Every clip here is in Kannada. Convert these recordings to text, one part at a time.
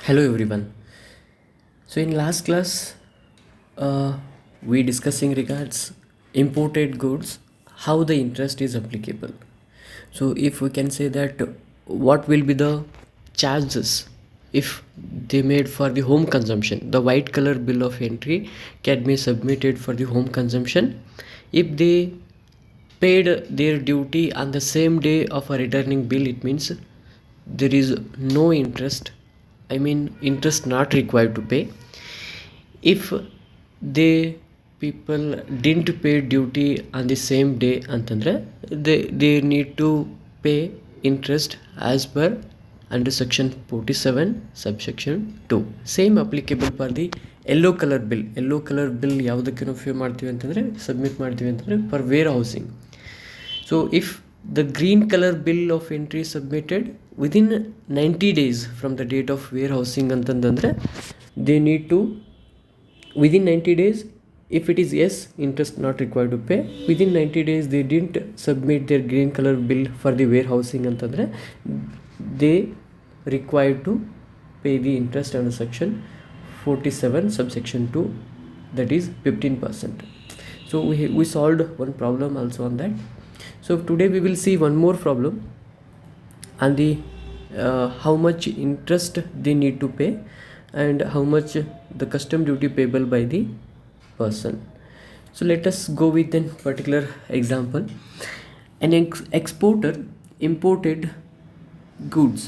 Hello everyone. So in last class, we discussing regards imported goods, how the interest is applicable. So if we can say that what will be the charges if they made for the home consumption, the white color bill of entry can be submitted for the home consumption if they paid their duty on the same day of a returning bill. It means there is no interest, I mean interest not required to pay. If they people didn't pay duty on the same day ಅಂತಂದ್ರೆ they need to pay interest as per under section 47 subsection 2. Same applicable for the yellow color bill ಯಾವುದಕ್ಕೆ ನಾವು ಪೇ ಮಾಡ್ತೀವಿ ಅಂತಂದರೆ ಸಬ್ಮಿಟ್ ಮಾಡ್ತೀವಿ ಅಂತಂದರೆ for warehousing. So if the green color bill of entry submitted within 90 days from the date of warehousing ಅಂತಂದ್ರೆ they need to within 90 days, if it is yes, interest not required to pay. Within 90 days they didn't submit their green color bill for the warehousing ಅಂತಂದ್ರೆ they required to pay the interest under section 47 subsection 2, that is 15%. So we solved one problem also on that. So today we will see one more problem on the how much interest they need to pay and how much the custom duty payable by the person. So let us go with a particular example. An exporter imported goods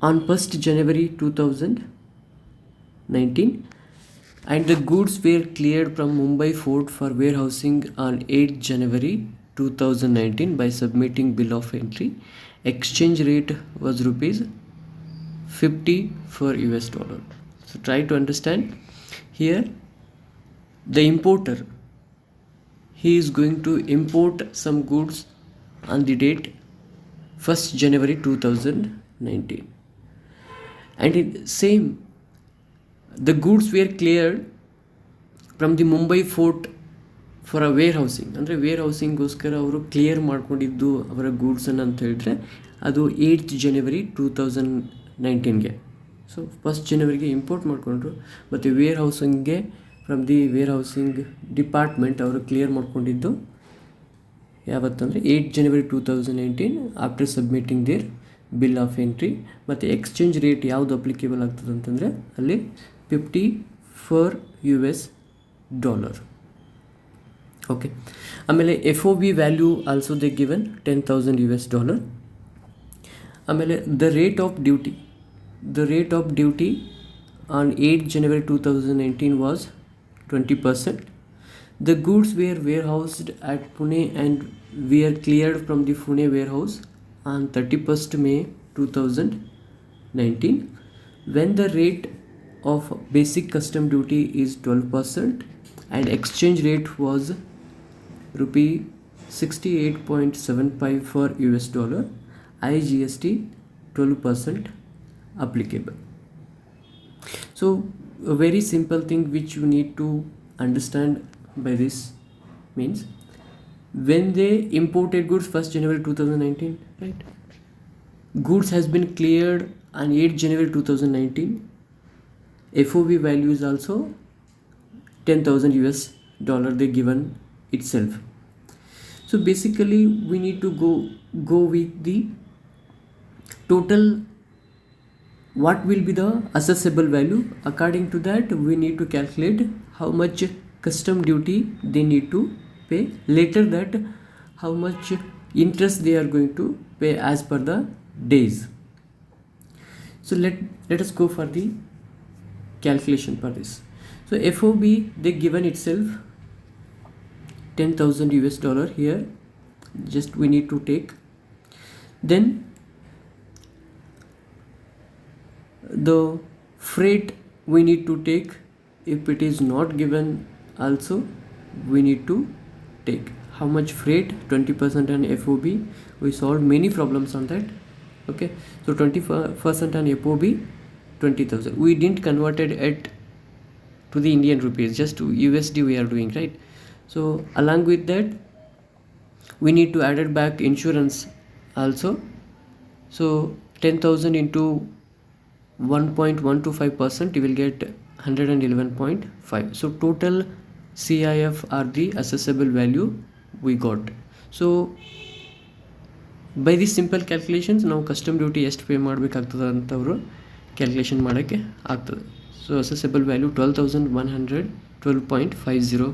on 1st January 2019, and the goods were cleared from Mumbai Fort for warehousing on 8th January 2019 by submitting bill of entry. Exchange rate was rupees 50 for US dollar. So try to understand here. The importer, he is going to import some goods on the date 1st January 2019, and in same the goods were cleared from the Mumbai fort for a warehousing. ಅಂದರೆ ವೇರ್ ಹೌಸಿಂಗ್ಗೋಸ್ಕರ ಅವರು ಕ್ಲಿಯರ್ ಮಾಡ್ಕೊಂಡಿದ್ದು ಅವರ ಗೂಡ್ಸನ್ನು ಅಂತ ಹೇಳಿದ್ರೆ ಅದು 8th January 2019ಗೆ. ಸೊ 1st Januaryಗೆ ಇಂಪೋರ್ಟ್ ಮಾಡಿಕೊಂಡ್ರು, ಮತ್ತು ವೇರ್ ಹೌಸಿಂಗ್ಗೆ from the warehousing department ಅವರು ಕ್ಲಿಯರ್ ಮಾಡ್ಕೊಂಡಿದ್ದು ಯಾವತ್ತಂದರೆ 8th January 2019 after submitting their bill of entry. ಮತ್ತು ಎಕ್ಸ್ಚೇಂಜ್ ರೇಟ್ ಯಾವುದು ಅಪ್ಲಿಕೇಬಲ್ ಆಗ್ತದೆ ಅಂತಂದರೆ ಅಲ್ಲಿ 50 ಫಾರ್ US dollar. ಓಕೆ. ಆಮೇಲೆ FOB value also they given $10,000 US. ಆಮೇಲೆ the rate of duty on 8th January 2019 was 20%. The goods were warehoused at Pune and were cleared from the Pune warehouse on 31st May 2019, when the rate of basic custom duty is 12% and exchange rate was rupee 68.75 for US dollar, IGST 12% applicable. So a very simple thing which you need to understand by this means, when they imported goods 1st January 2019, right, goods has been cleared on 8th January 2019, FOB value is also $10,000 US they given itself. So basically we need to go with the total, what will be the assessable value. According to that we need to calculate how much custom duty they need to pay, later that how much interest they are going to pay as per the days. So let us go for the calculation for this. So FOB they given itself $10,000 US here, just we need to take. Then the freight we need to take, if it is not given also we need to take. How much freight? 20% on FOB. We solved many problems on that. Okay, so 20% on FOB 20,000. We didn't convert it to the Indian rupees, just to USD we are doing, right? So along with that we need to add it back insurance also, So 10,000 into 1.125%, you will get 111.5. So total CIF are the assessable value we got. So by this simple calculations ನಾವು ಕಸ್ಟಮ್ ಡ್ಯೂಟಿ ಎಷ್ಟು ಪೇ ಮಾಡಬೇಕಾಗ್ತದೆ ಅಂತ ಅವರು ಕ್ಯಾಲ್ಕುಲೇಷನ್ ಮಾಡೋಕ್ಕೆ ಆಗ್ತದೆ. ಸೊ ಅಸೆಸಬಲ್ ವ್ಯಾಲ್ಯೂ 12,112.50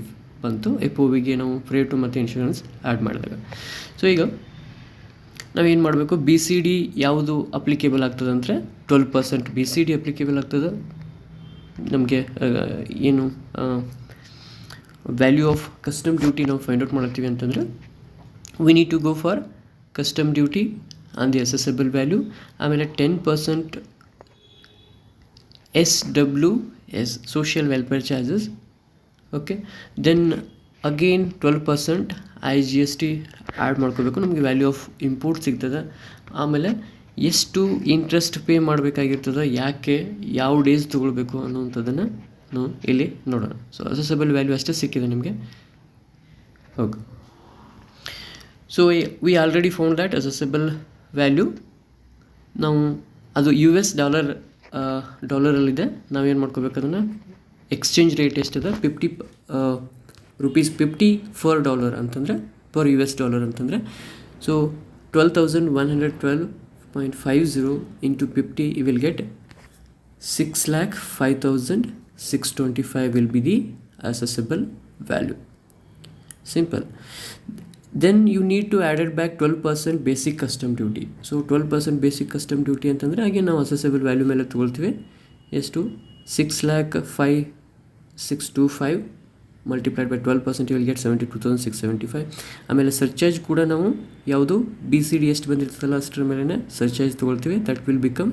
ಇಫ್ ಬಂತು ಎಫ್ ಒ ವಿಗೆ ನಾವು ಫ್ರೇಟು ಮತ್ತು ಇನ್ಶೂರೆನ್ಸ್ ಆ್ಯಡ್ ಮಾಡಿದಾಗ. ಸೊ ಈಗ ನಾವೇನು ಮಾಡಬೇಕು, ಬಿ ಸಿ ಡಿ ಯಾವುದು ಅಪ್ಲಿಕೇಬಲ್ ಆಗ್ತದೆ ಅಂದರೆ 12% ಬಿ ಸಿ ಡಿ ಅಪ್ಲಿಕೇಬಲ್ ಆಗ್ತದೆ ನಮಗೆ. ಏನು ವ್ಯಾಲ್ಯೂ ಆಫ್ ಕಸ್ಟಮ್ ಡ್ಯೂಟಿ ನಾವು ಫೈಂಡ್ ಔಟ್ ಮಾಡ್ತೀವಿ ಅಂತಂದರೆ we need to go for custom duty and the assessable value. ಆಮೇಲೆ 10% SWS social welfare charges. okay, then again 12% IGST add ಮಾಡ್ಕೋಬೇಕು, ನಮಗೆ ವ್ಯಾಲ್ಯೂ ಆಫ್ ಇಂಪೋರ್ಟ್ ಸಿಗ್ತದೆ. ಆಮೇಲೆ ಎಷ್ಟು ಇಂಟ್ರೆಸ್ಟ್ ಪೇ ಮಾಡಬೇಕಾಗಿರ್ತದೆ, ಯಾಕೆ ಯಾವ ಡೇಸ್ ತೊಗೊಳ್ಬೇಕು ಅನ್ನೋವಂಥದ್ದನ್ನು ನಾವು ಇಲ್ಲಿ ನೋಡೋಣ. ಸೊ ಅಸೆಸಬಲ್ ವ್ಯಾಲ್ಯೂ ಅಷ್ಟೇ ಸಿಕ್ಕಿದೆ ನಿಮಗೆ. Okay, so we already found that assessable value. ನಾವು ಅದು US ಡಾಲರಲ್ಲಿದೆ. ನಾವೇನು ಮಾಡ್ಕೋಬೇಕು, ಅದನ್ನು ಎಕ್ಸ್ಚೇಂಜ್ ರೇಟ್ ಎಷ್ಟಿದೆ, ₹50 ಫರ್ ಡಾಲರ್ ಅಂತಂದರೆ ಪರ್ US ಡಾಲರ್ ಅಂತಂದರೆ. So 12,112.50 into 50, you will get 6,05,625 will be the assessable value. Simple. Then you need to add it back 12% basic custom duty. So 12% basic custom duty ಅಂತಂದರೆ ಹಾಗೆ ನಾವು ಅಸೆಸಬಲ್ ವ್ಯಾಲ್ಯೂ ಮೇಲೆ ತೊಗೊಳ್ತೀವಿ. ಎಷ್ಟು, 6,05,625 multiplied by 12%, you will get 72,675. ಆಮೇಲೆ ಸರ್ಚಾರ್ಜ್ ಕೂಡ ನಾವು ಯಾವುದು ಬಿ ಸಿ ಡಿ ಎಷ್ಟು ಬಂದಿರ್ತದಲ್ಲ ಅಷ್ಟರ ಮೇಲೆ ಸರ್ಚಾರ್ಜ್ ತೊಗೊಳ್ತೀವಿ. That will become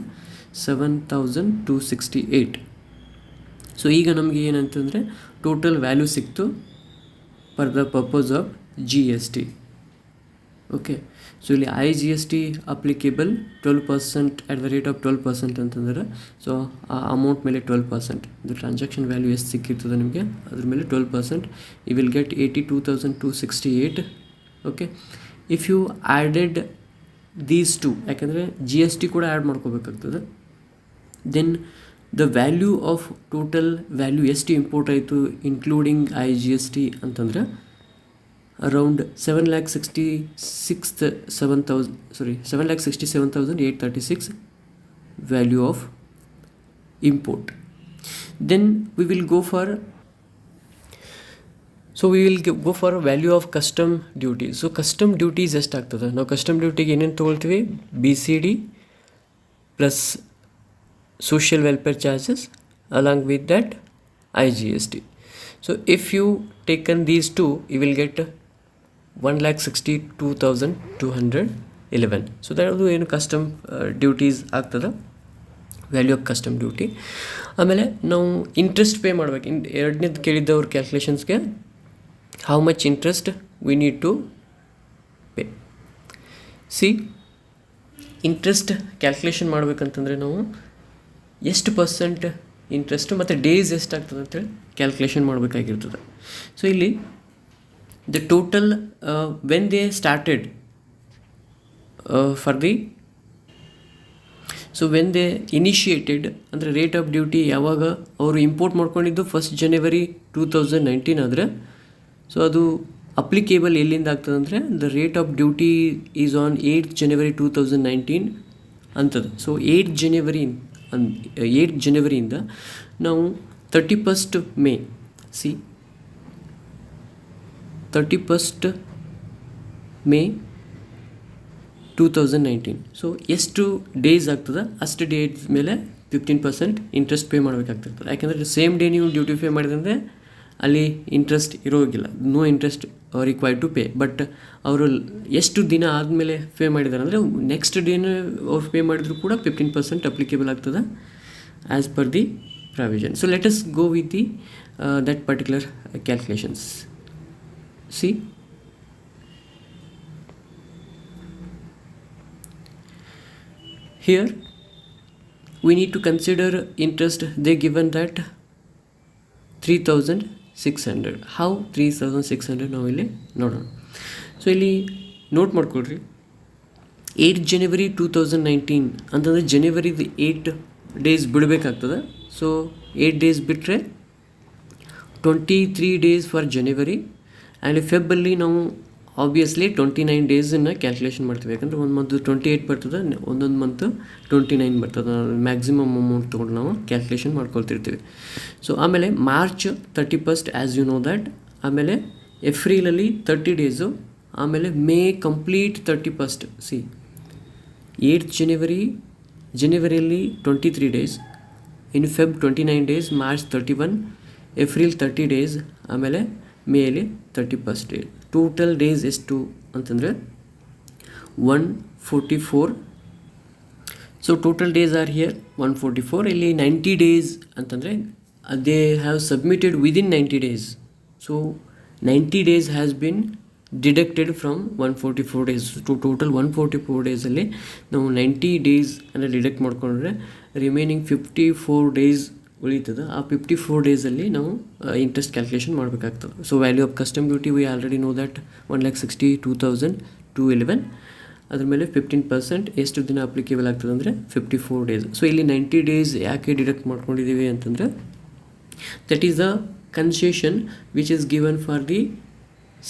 7,268. ಸೊ ಈಗ ನಮಗೆ ಏನಂತಂದರೆ ಟೋಟಲ್ ವ್ಯಾಲ್ಯೂ ಸಿಕ್ತು for the purpose of GST. Okay, so ಇಲ್ಲಿ IGST applicable 12% at the rate of 12% ಅಂತಂದರೆ, ಸೊ ಆ ಅಮೌಂಟ್ ಮೇಲೆ 12% ಇದು ಟ್ರಾನ್ಸಾಕ್ಷನ್ ವ್ಯಾಲ್ಯೂ ಎಷ್ಟು ಸಿಕ್ಕಿರ್ತದೆ ನಿಮಗೆ ಅದ್ರ ಮೇಲೆ 12%, you will get 82,268. Okay, if you added these two, ಯಾಕಂದರೆ GST ಕೂಡ ಆ್ಯಡ್ ಮಾಡ್ಕೋಬೇಕಾಗ್ತದೆ, then the value of total value ಎಷ್ಟು ಇಂಪೋರ್ಟ್ ಆಯಿತು ಇನ್ಕ್ಲೂಡಿಂಗ್ IGST ಅಂತಂದರೆ around 7,67,836 value of import. Then we will go for value of custom duty. So custom duties ಎಷ್ಟಾಗ್ತದೆ, ನಾವು ಕಸ್ಟಮ್ ಡ್ಯೂಟಿಗೆ ಏನೇನು ತೊಗೊಳ್ತೀವಿ, BCD plus social welfare charges along with that IGST. So if you taken these two, you will get 1,62,211. So that ಅದು ಏನು ಕಸ್ಟಮ್ ಡ್ಯೂಟೀಸ್ ಆಗ್ತದೆ, ವ್ಯಾಲ್ಯೂ ಆಫ್ ಕಸ್ಟಮ್ ಡ್ಯೂಟಿ. ಆಮೇಲೆ ನಾವು ಇಂಟ್ರೆಸ್ಟ್ ಪೇ ಮಾಡ್ಬೇಕು. ಎರಡನೇದು ಕೇಳಿದ್ದವ್ರ ಕ್ಯಾಲ್ಕುಲೇಷನ್ಸ್ಗೆ how much interest we need to pay. See, interest calculation ಮಾಡ್ಬೇಕಂತಂದರೆ ನಾವು ಎಷ್ಟು ಪರ್ಸೆಂಟ್ ಇಂಟ್ರೆಸ್ಟು ಮತ್ತು ಡೇಸ್ ಎಷ್ಟಾಗ್ತದೆ ಅಂತೇಳಿ ಕ್ಯಾಲ್ಕುಲೇಷನ್ ಮಾಡಬೇಕಾಗಿರ್ತದೆ. ಸೊ ಇಲ್ಲಿ the total when they started for the, so when they initiated ಅಂದರೆ ರೇಟ್ ಆಫ್ ಡ್ಯೂಟಿ ಯಾವಾಗ ಅವರು ಇಂಪೋರ್ಟ್ ಮಾಡ್ಕೊಂಡಿದ್ದು 1st January 2019 ಆದರೆ, ಸೊ ಅದು ಅಪ್ಲಿಕೇಬಲ್ ಎಲ್ಲಿಂದ ಆಗ್ತದೆ ಅಂದರೆ the rate of duty is on 8th January 2019 ಅಂತದೆ. ಸೊ 8th January ನಾವು 31st May, see 31st May 2019. So ಎಷ್ಟು ಡೇಸ್ ಆಗ್ತದೆ ಅಷ್ಟು ಡೇಸ್ ಮೇಲೆ 15% ಇಂಟ್ರೆಸ್ಟ್ ಪೇ ಮಾಡಬೇಕಾಗ್ತಿರ್ತದೆ. ಯಾಕೆಂದರೆ ಸೇಮ್ ಡೇ ನೀವು ಡ್ಯೂಟಿ ಪೇ ಮಾಡಿದಂದರೆ ಅಲ್ಲಿ ಇಂಟ್ರೆಸ್ಟ್ ಇರೋಗಿಲ್ಲ, no interest required to pay. But ಅವರು ಎಷ್ಟು ದಿನ ಆದಮೇಲೆ ಪೇ ಮಾಡಿದ್ದಾರೆ ಅಂದರೆ ನೆಕ್ಸ್ಟ್ ಡೇನೇ ಅವ್ರು ಪೇ ಮಾಡಿದ್ರು ಕೂಡ 15% ಅಪ್ಲಿಕೇಬಲ್ ಆಗ್ತದೆ as per the provision. So let us go with the that particular calculations. C, here we need to consider interest. They given that 3,600. how 3,600 ನಾವು ಇಲ್ಲಿ ನೋಡೋಣ. ಸೊ ಇಲ್ಲಿ ನೋಟ್ ಮಾಡ್ಕೊಳ್ರಿ, 8 ಜನವರಿ 2019 ಅಂತಂದರೆ ಜನವರಿದು 8 ಡೇಸ್ ಬಿಡಬೇಕಾಗ್ತದೆ. ಸೊ 8 ಡೇಸ್ ಬಿಟ್ಟರೆ 23 ಡೇಸ್ ಫಾರ್ ಜನವರಿ. ಆ್ಯಂಡ್ ಫೆಬ್ಬಲ್ಲಿ ನಾವು ಆಬ್ವಿಯಸ್ಲಿ 29 ಡೇಸನ್ನು ಕ್ಯಾಲ್ಕುಲೇಷನ್ ಮಾಡ್ತೀವಿ. ಯಾಕಂದರೆ ಒಂದು ಮಂತ್ 28 ಬರ್ತದೆ, ಒಂದೊಂದು ಮಂತ್ 29 ಬರ್ತದೆ. ಮ್ಯಾಕ್ಸಿಮಮ್ ಅಮೌಂಟ್ ತೊಗೊಂಡು ನಾವು ಕ್ಯಾಲ್ಕುಲೇಷನ್ ಮಾಡ್ಕೊಳ್ತಿರ್ತೀವಿ. ಸೊ ಆಮೇಲೆ March 31 as you know that. ಆಮೇಲೆ ಏಪ್ರಿಲಲ್ಲಿ 30 ಡೇಸು. ಆಮೇಲೆ ಮೇ ಕಂಪ್ಲೀಟ್ 31. ಸಿ 8 ಜನವರಿಯಲ್ಲಿ 23 days, in Feb 29 days, March 31, April 30 days, ಆಮೇಲೆ ಮೇಲಿ 31 ಡೇಸ್. ಟೋಟಲ್ ಡೇಸ್ ಎಷ್ಟು ಅಂತಂದರೆ 144. So total days are here 144. ಇಲ್ಲಿ 90 ಡೇಸ್ ಅಂತಂದರೆ they have submitted within 90 days. So 90 days has been deducted from 144 days. Total 144 ಡೇಸಲ್ಲಿ ನಾವು 90 ಡೇಸ್ ಅಂದರೆ ಡಿಡಕ್ಟ್ ಮಾಡಿಕೊಂಡ್ರೆ ರಿಮೈನಿಂಗ್ 54 ಡೇಸ್ ಉಳಿತದೆ. ಆ 54 ಡೇಸಲ್ಲಿ ನಾವು ಇಂಟ್ರೆಸ್ಟ್ ಕ್ಯಾಲ್ಕುಲೇಷನ್ ಮಾಡಬೇಕಾಗ್ತದೆ. So value of custom duty we already know that 1,62,211. ಅದ್ರ ಮೇಲೆ 15% ಎಷ್ಟು ದಿನ ಅಪ್ಲಿಕೇಬಲ್ ಆಗ್ತದೆ ಅಂದರೆ 54 ಡೇಸ್. ಸೊ ಇಲ್ಲಿ 90 ಡೇಸ್ ಯಾಕೆ ಡಿಡಕ್ಟ್ ಮಾಡ್ಕೊಂಡಿದ್ದೀವಿ ಅಂತಂದರೆ that is the concession which is given for the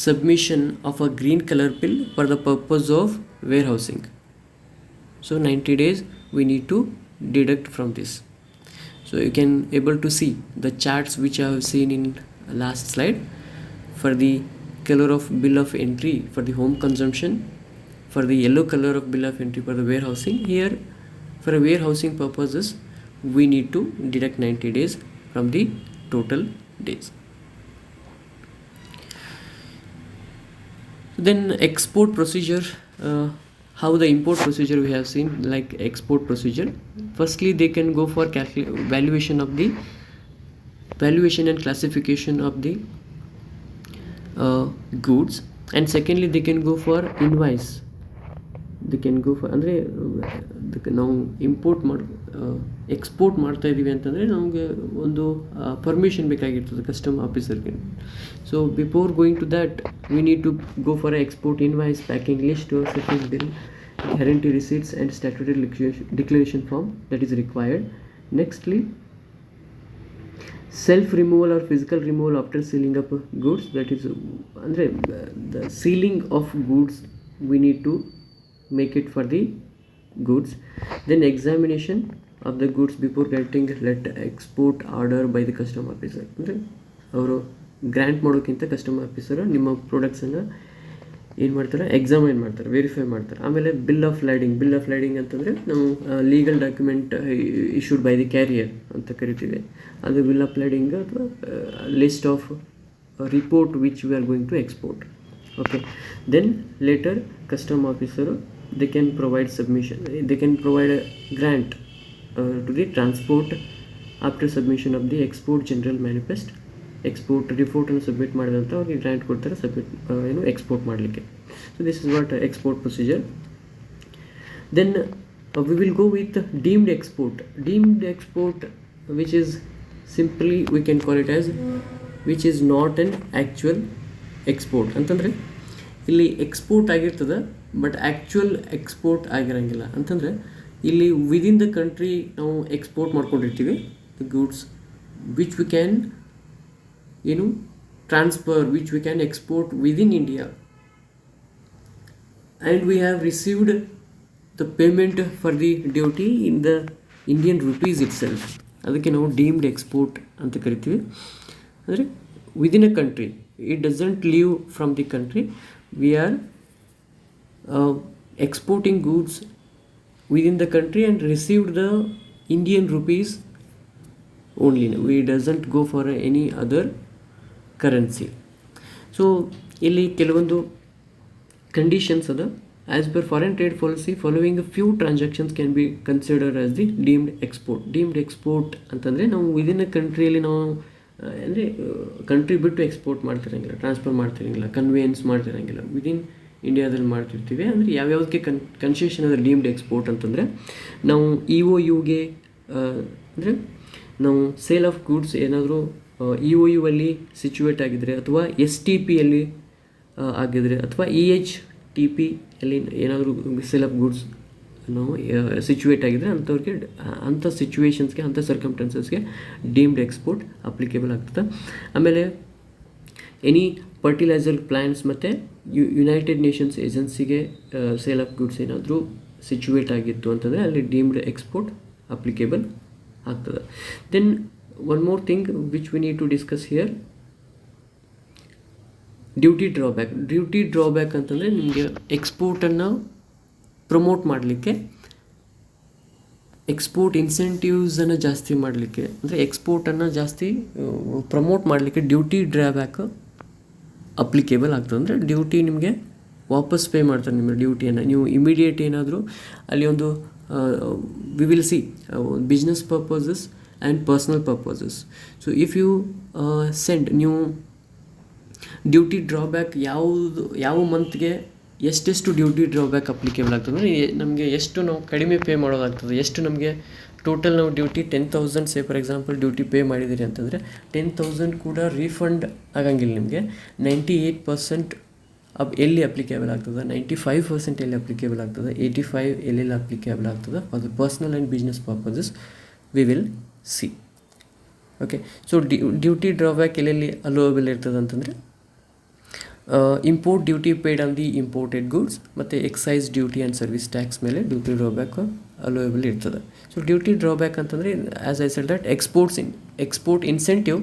submission of a green color bill for the purpose of warehousing. So 90 days we need to deduct from this. So you can able to see the charts which I have seen in last slide for the color of bill of entry for the home consumption, for the yellow color of bill of entry for the warehousing. Here for warehousing purposes we need to deduct 90 days from the total days. Then export procedure, how the import procedure we have seen, like export procedure. Firstly they can go for valuation and classification of the goods, and secondly they can go for invoice. They can go for ಅಂದರೆ ನಾವು ಎಕ್ಸ್ಪೋರ್ಟ್ ಮಾಡ್ತಾ ಇದ್ದೀವಿ ಅಂತಂದರೆ ನಮಗೆ ಒಂದು ಪರ್ಮಿಷನ್ ಬೇಕಾಗಿರ್ತದೆ ಕಸ್ಟಮ್ ಆಫೀಸರ್ಗೆ. So before going to that we need to go for export invoice, packing list, shipping bill, guarantee receipts and statutory declaration form that is required. Nextly self removal or physical removal after sealing up goods, that is ಅಂದರೆ the sealing of goods we need to make it for the goods. Then examination of the goods before getting let export order by the custom officer. ಅಂದರೆ ಅವರು ಗ್ರ್ಯಾಂಟ್ ಮಾಡೋಕ್ಕಿಂತ ಕಸ್ಟಮ್ ಆಫೀಸರು ನಿಮ್ಮ ಪ್ರಾಡಕ್ಟ್ಸನ್ನು ಏನು ಮಾಡ್ತಾರೆ, ಎಕ್ಸಾಮೈನ್ ಮಾಡ್ತಾರೆ, ವೆರಿಫೈ ಮಾಡ್ತಾರೆ. ಆಮೇಲೆ ಬಿಲ್ ಆಫ್ ಲ್ಯಾಡಿಂಗ್ ಅಂತಂದರೆ ನಾವು legal document issued by the carrier ಅಂತ ಕರಿತೀವಿ. ಅದು ಬಿಲ್ ಆಫ್ ಲ್ಯಾಡಿಂಗ್ ಅಥವಾ list of report which we are going to export. Okay, then later custom officer they can provide submission, they can provide a grant to the transport after submission of the export general manifest. Export ರಿಪೋರ್ಟನ್ನು ಸಬ್ಮಿಟ್ ಮಾಡಿದಂಥ ಅವ್ರಿಗೆ ಗ್ರ್ಯಾಂಟ್ ಕೊಡ್ತಾರೆ ಎಕ್ಸ್ಪೋರ್ಟ್ ಮಾಡಲಿಕ್ಕೆ. So this is what export procedure. Then we will go with deemed export which is simply we can call it as which is not an actual export. ಅಂತಂದರೆ ಇಲ್ಲಿ ಎಕ್ಸ್ಪೋರ್ಟ್ ಆಗಿರ್ತದೆ ಬಟ್ ಆ್ಯಕ್ಚುಯಲ್ ಎಕ್ಸ್ಪೋರ್ಟ್ ಆಗಿರೋಂಗಿಲ್ಲ. ಅಂತಂದರೆ ಇಲ್ಲಿ ವಿದಿನ್ ದ ಕಂಟ್ರಿ ನಾವು ಎಕ್ಸ್ಪೋರ್ಟ್ ಮಾಡ್ಕೊಂಡಿರ್ತೀವಿ the goods which we can transfer, which we can export within India, and we have received the payment for the duty in the Indian rupees itself. ಅದಕ್ಕೆ ನಾವು ಡೀಮ್ಡ್ ಎಕ್ಸ್ಪೋರ್ಟ್ ಅಂತ ಕರಿತೀವಿ. ಅಂದರೆ within a country, it doesn't leave from the country, we are exporting goods within the country and received the Indian rupees only. We doesn't go for any other currency. So ಇಲ್ಲಿ ಕೆಲವೊಂದು ಕಂಡೀಷನ್ಸ್ ಅದ. As per foreign trade policy following few transactions can be consider as the deemed export ಅಂತಂದರೆ ನಾವು ವಿದಿನ್ ಅ ಕಂಟ್ರಿಯಲ್ಲಿ ನಾವು ಅಂದರೆ ಕಂಟ್ರಿ ಬಿಟ್ಟು ಎಕ್ಸ್ಪೋರ್ಟ್ ಮಾಡ್ತಿರಂಗಿಲ್ಲ, ಟ್ರಾನ್ಸ್ಫರ್ ಮಾಡ್ತಿರಂಗಿಲ್ಲ, ಕನ್ವೇಯನ್ಸ್ ಮಾಡ್ತಿರಂಗಿಲ್ಲ, ವಿದಿನ್ ಇಂಡಿಯಾದಲ್ಲಿ ಮಾಡ್ತಿರ್ತೀವಿ. ಅಂದರೆ ಯಾವ್ಯಾವುದಕ್ಕೆ ಕನ್ಸೆಷನ್ ಅದ ಡೀಮ್ಡ್ ಎಕ್ಸ್ಪೋರ್ಟ್ ಅಂತಂದರೆ ನಾವು EOUಗೆ ಅಂದರೆ ನಾವು ಸೇಲ್ ಆಫ್ ಗೂಡ್ಸ್ ಏನಾದರೂ EOU ಅಲ್ಲಿ ಸಿಚುವೇಟ್ ಆಗಿದ್ದರೆ ಅಥವಾ STPಯಲ್ಲಿ ಆಗಿದ್ರೆ ಅಥವಾ ಟಿ ಪಿ ಅಲ್ಲಿ ಏನಾದರೂ ಸೇಲ್ ಆಫ್ ಗುಡ್ಸ್ ನಾವು ಸಿಚುವೇಟ್ ಆಗಿದ್ರೆ ಅಂಥವ್ರಿಗೆ ಅಂಥ ಸಿಚುವೇಶನ್ಸ್ಗೆ ಅಂಥ ಸರ್ಕಮ್ಸ್ಟೆನ್ಸಸ್ಗೆ ಡೀಮ್ಡ್ ಎಕ್ಸ್ಪೋರ್ಟ್ ಅಪ್ಲಿಕೇಬಲ್ ಆಗ್ತದೆ. ಆಮೇಲೆ ಎನಿ ಫರ್ಟಿಲೈಸರ್ ಪ್ಲ್ಯಾಂಟ್ಸ್ ಮತ್ತು ಯುನೈಟೆಡ್ ನೇಷನ್ಸ್ ಏಜೆನ್ಸಿಗೆ ಸೇಲ್ ಆಫ್ ಗುಡ್ಸ್ ಏನಾದರೂ ಸಿಚುವೇಟ್ ಆಗಿತ್ತು ಅಂತಂದರೆ ಅಲ್ಲಿ ಡೀಮ್ಡ್ ಎಕ್ಸ್ಪೋರ್ಟ್ ಅಪ್ಲಿಕೇಬಲ್ ಆಗ್ತದೆ. Then one more thing which we need to discuss here, duty drawback. Duty drawback ಅಂತಂದರೆ ನಿಮಗೆ ಎಕ್ಸ್ಪೋರ್ಟನ್ನು ಪ್ರಮೋಟ್ ಮಾಡಲಿಕ್ಕೆ, ಎಕ್ಸ್ಪೋರ್ಟ್ ಇನ್ಸೆಂಟಿವ್ಸನ್ನು ಜಾಸ್ತಿ ಮಾಡಲಿಕ್ಕೆ, ಅಂದರೆ ಎಕ್ಸ್ಪೋರ್ಟನ್ನು ಜಾಸ್ತಿ ಪ್ರಮೋಟ್ ಮಾಡಲಿಕ್ಕೆ ಡ್ಯೂಟಿ ಡ್ರಾಬ್ಯಾಕ್ ಅಪ್ಲಿಕೇಬಲ್ ಆಗ್ತದೆ. ಅಂದರೆ ಡ್ಯೂಟಿ ನಿಮಗೆ ವಾಪಸ್ ಪೇ ಮಾಡ್ತಾರೆ ನಿಮ್ಮ ಡ್ಯೂಟಿಯನ್ನು. ನೀವು ಇಮಿಡಿಯೇಟ್ ಏನಾದರೂ ಅಲ್ಲಿ ಒಂದು we will see business purposes and personal purposes. So if you send ನೀವು ಡ್ಯೂಟಿ ಡ್ರಾಬ್ಯಾಕ್ ಯಾವ ಮಂತ್ಗೆ ಎಷ್ಟೆಷ್ಟು ಡ್ಯೂಟಿ ಡ್ರಾಬ್ಯಾಕ್ ಅಪ್ಲಿಕೇಬಲ್ ಆಗ್ತದೆ ಅಂದರೆ ನಮಗೆ ಎಷ್ಟು ನಾವು ಕಡಿಮೆ ಪೇ ಮಾಡೋದಾಗ್ತದೆ, ಎಷ್ಟು ನಮಗೆ ಟೋಟಲ್ ನಾವು duty 10,000 say for example duty pay ಮಾಡಿದ್ದೀರಿ ಅಂತಂದರೆ 10,000 ಕೂಡ ರೀಫಂಡ್ ಆಗಂಗಿಲ್ಲ ನಿಮಗೆ. 98% ಎಲ್ಲಿ ಅಪ್ಲಿಕೇಬಲ್ ಆಗ್ತದೆ, 95% ಎಲ್ಲಿ ಅಪ್ಲಿಕೇಬಲ್ ಆಗ್ತದೆ, 85 ಎಲ್ಲೆಲ್ಲಿ ಅಪ್ಲಿಕೇಬಲ್ ಆಗ್ತದೆ for the personal and business purposes we will see. Okay, so duty drawback ಎಲ್ಲೆಲ್ಲಿ ಅಲೋಯಬಲ್ ಇರ್ತದೆ ಅಂತಂದರೆ import duty paid on the imported goods ಮತ್ತು excise duty and service tax ಮೇಲೆ ಡ್ಯೂಟಿ ಡ್ರಾಬ್ಯಾಕ್ ಅಲೋಯಬಲ್ ಇರ್ತದೆ. ಸೊ ಡ್ಯೂಟಿ ಡ್ರಾಬ್ಯಾಕ್ ಅಂತಂದರೆ as I said that export incentive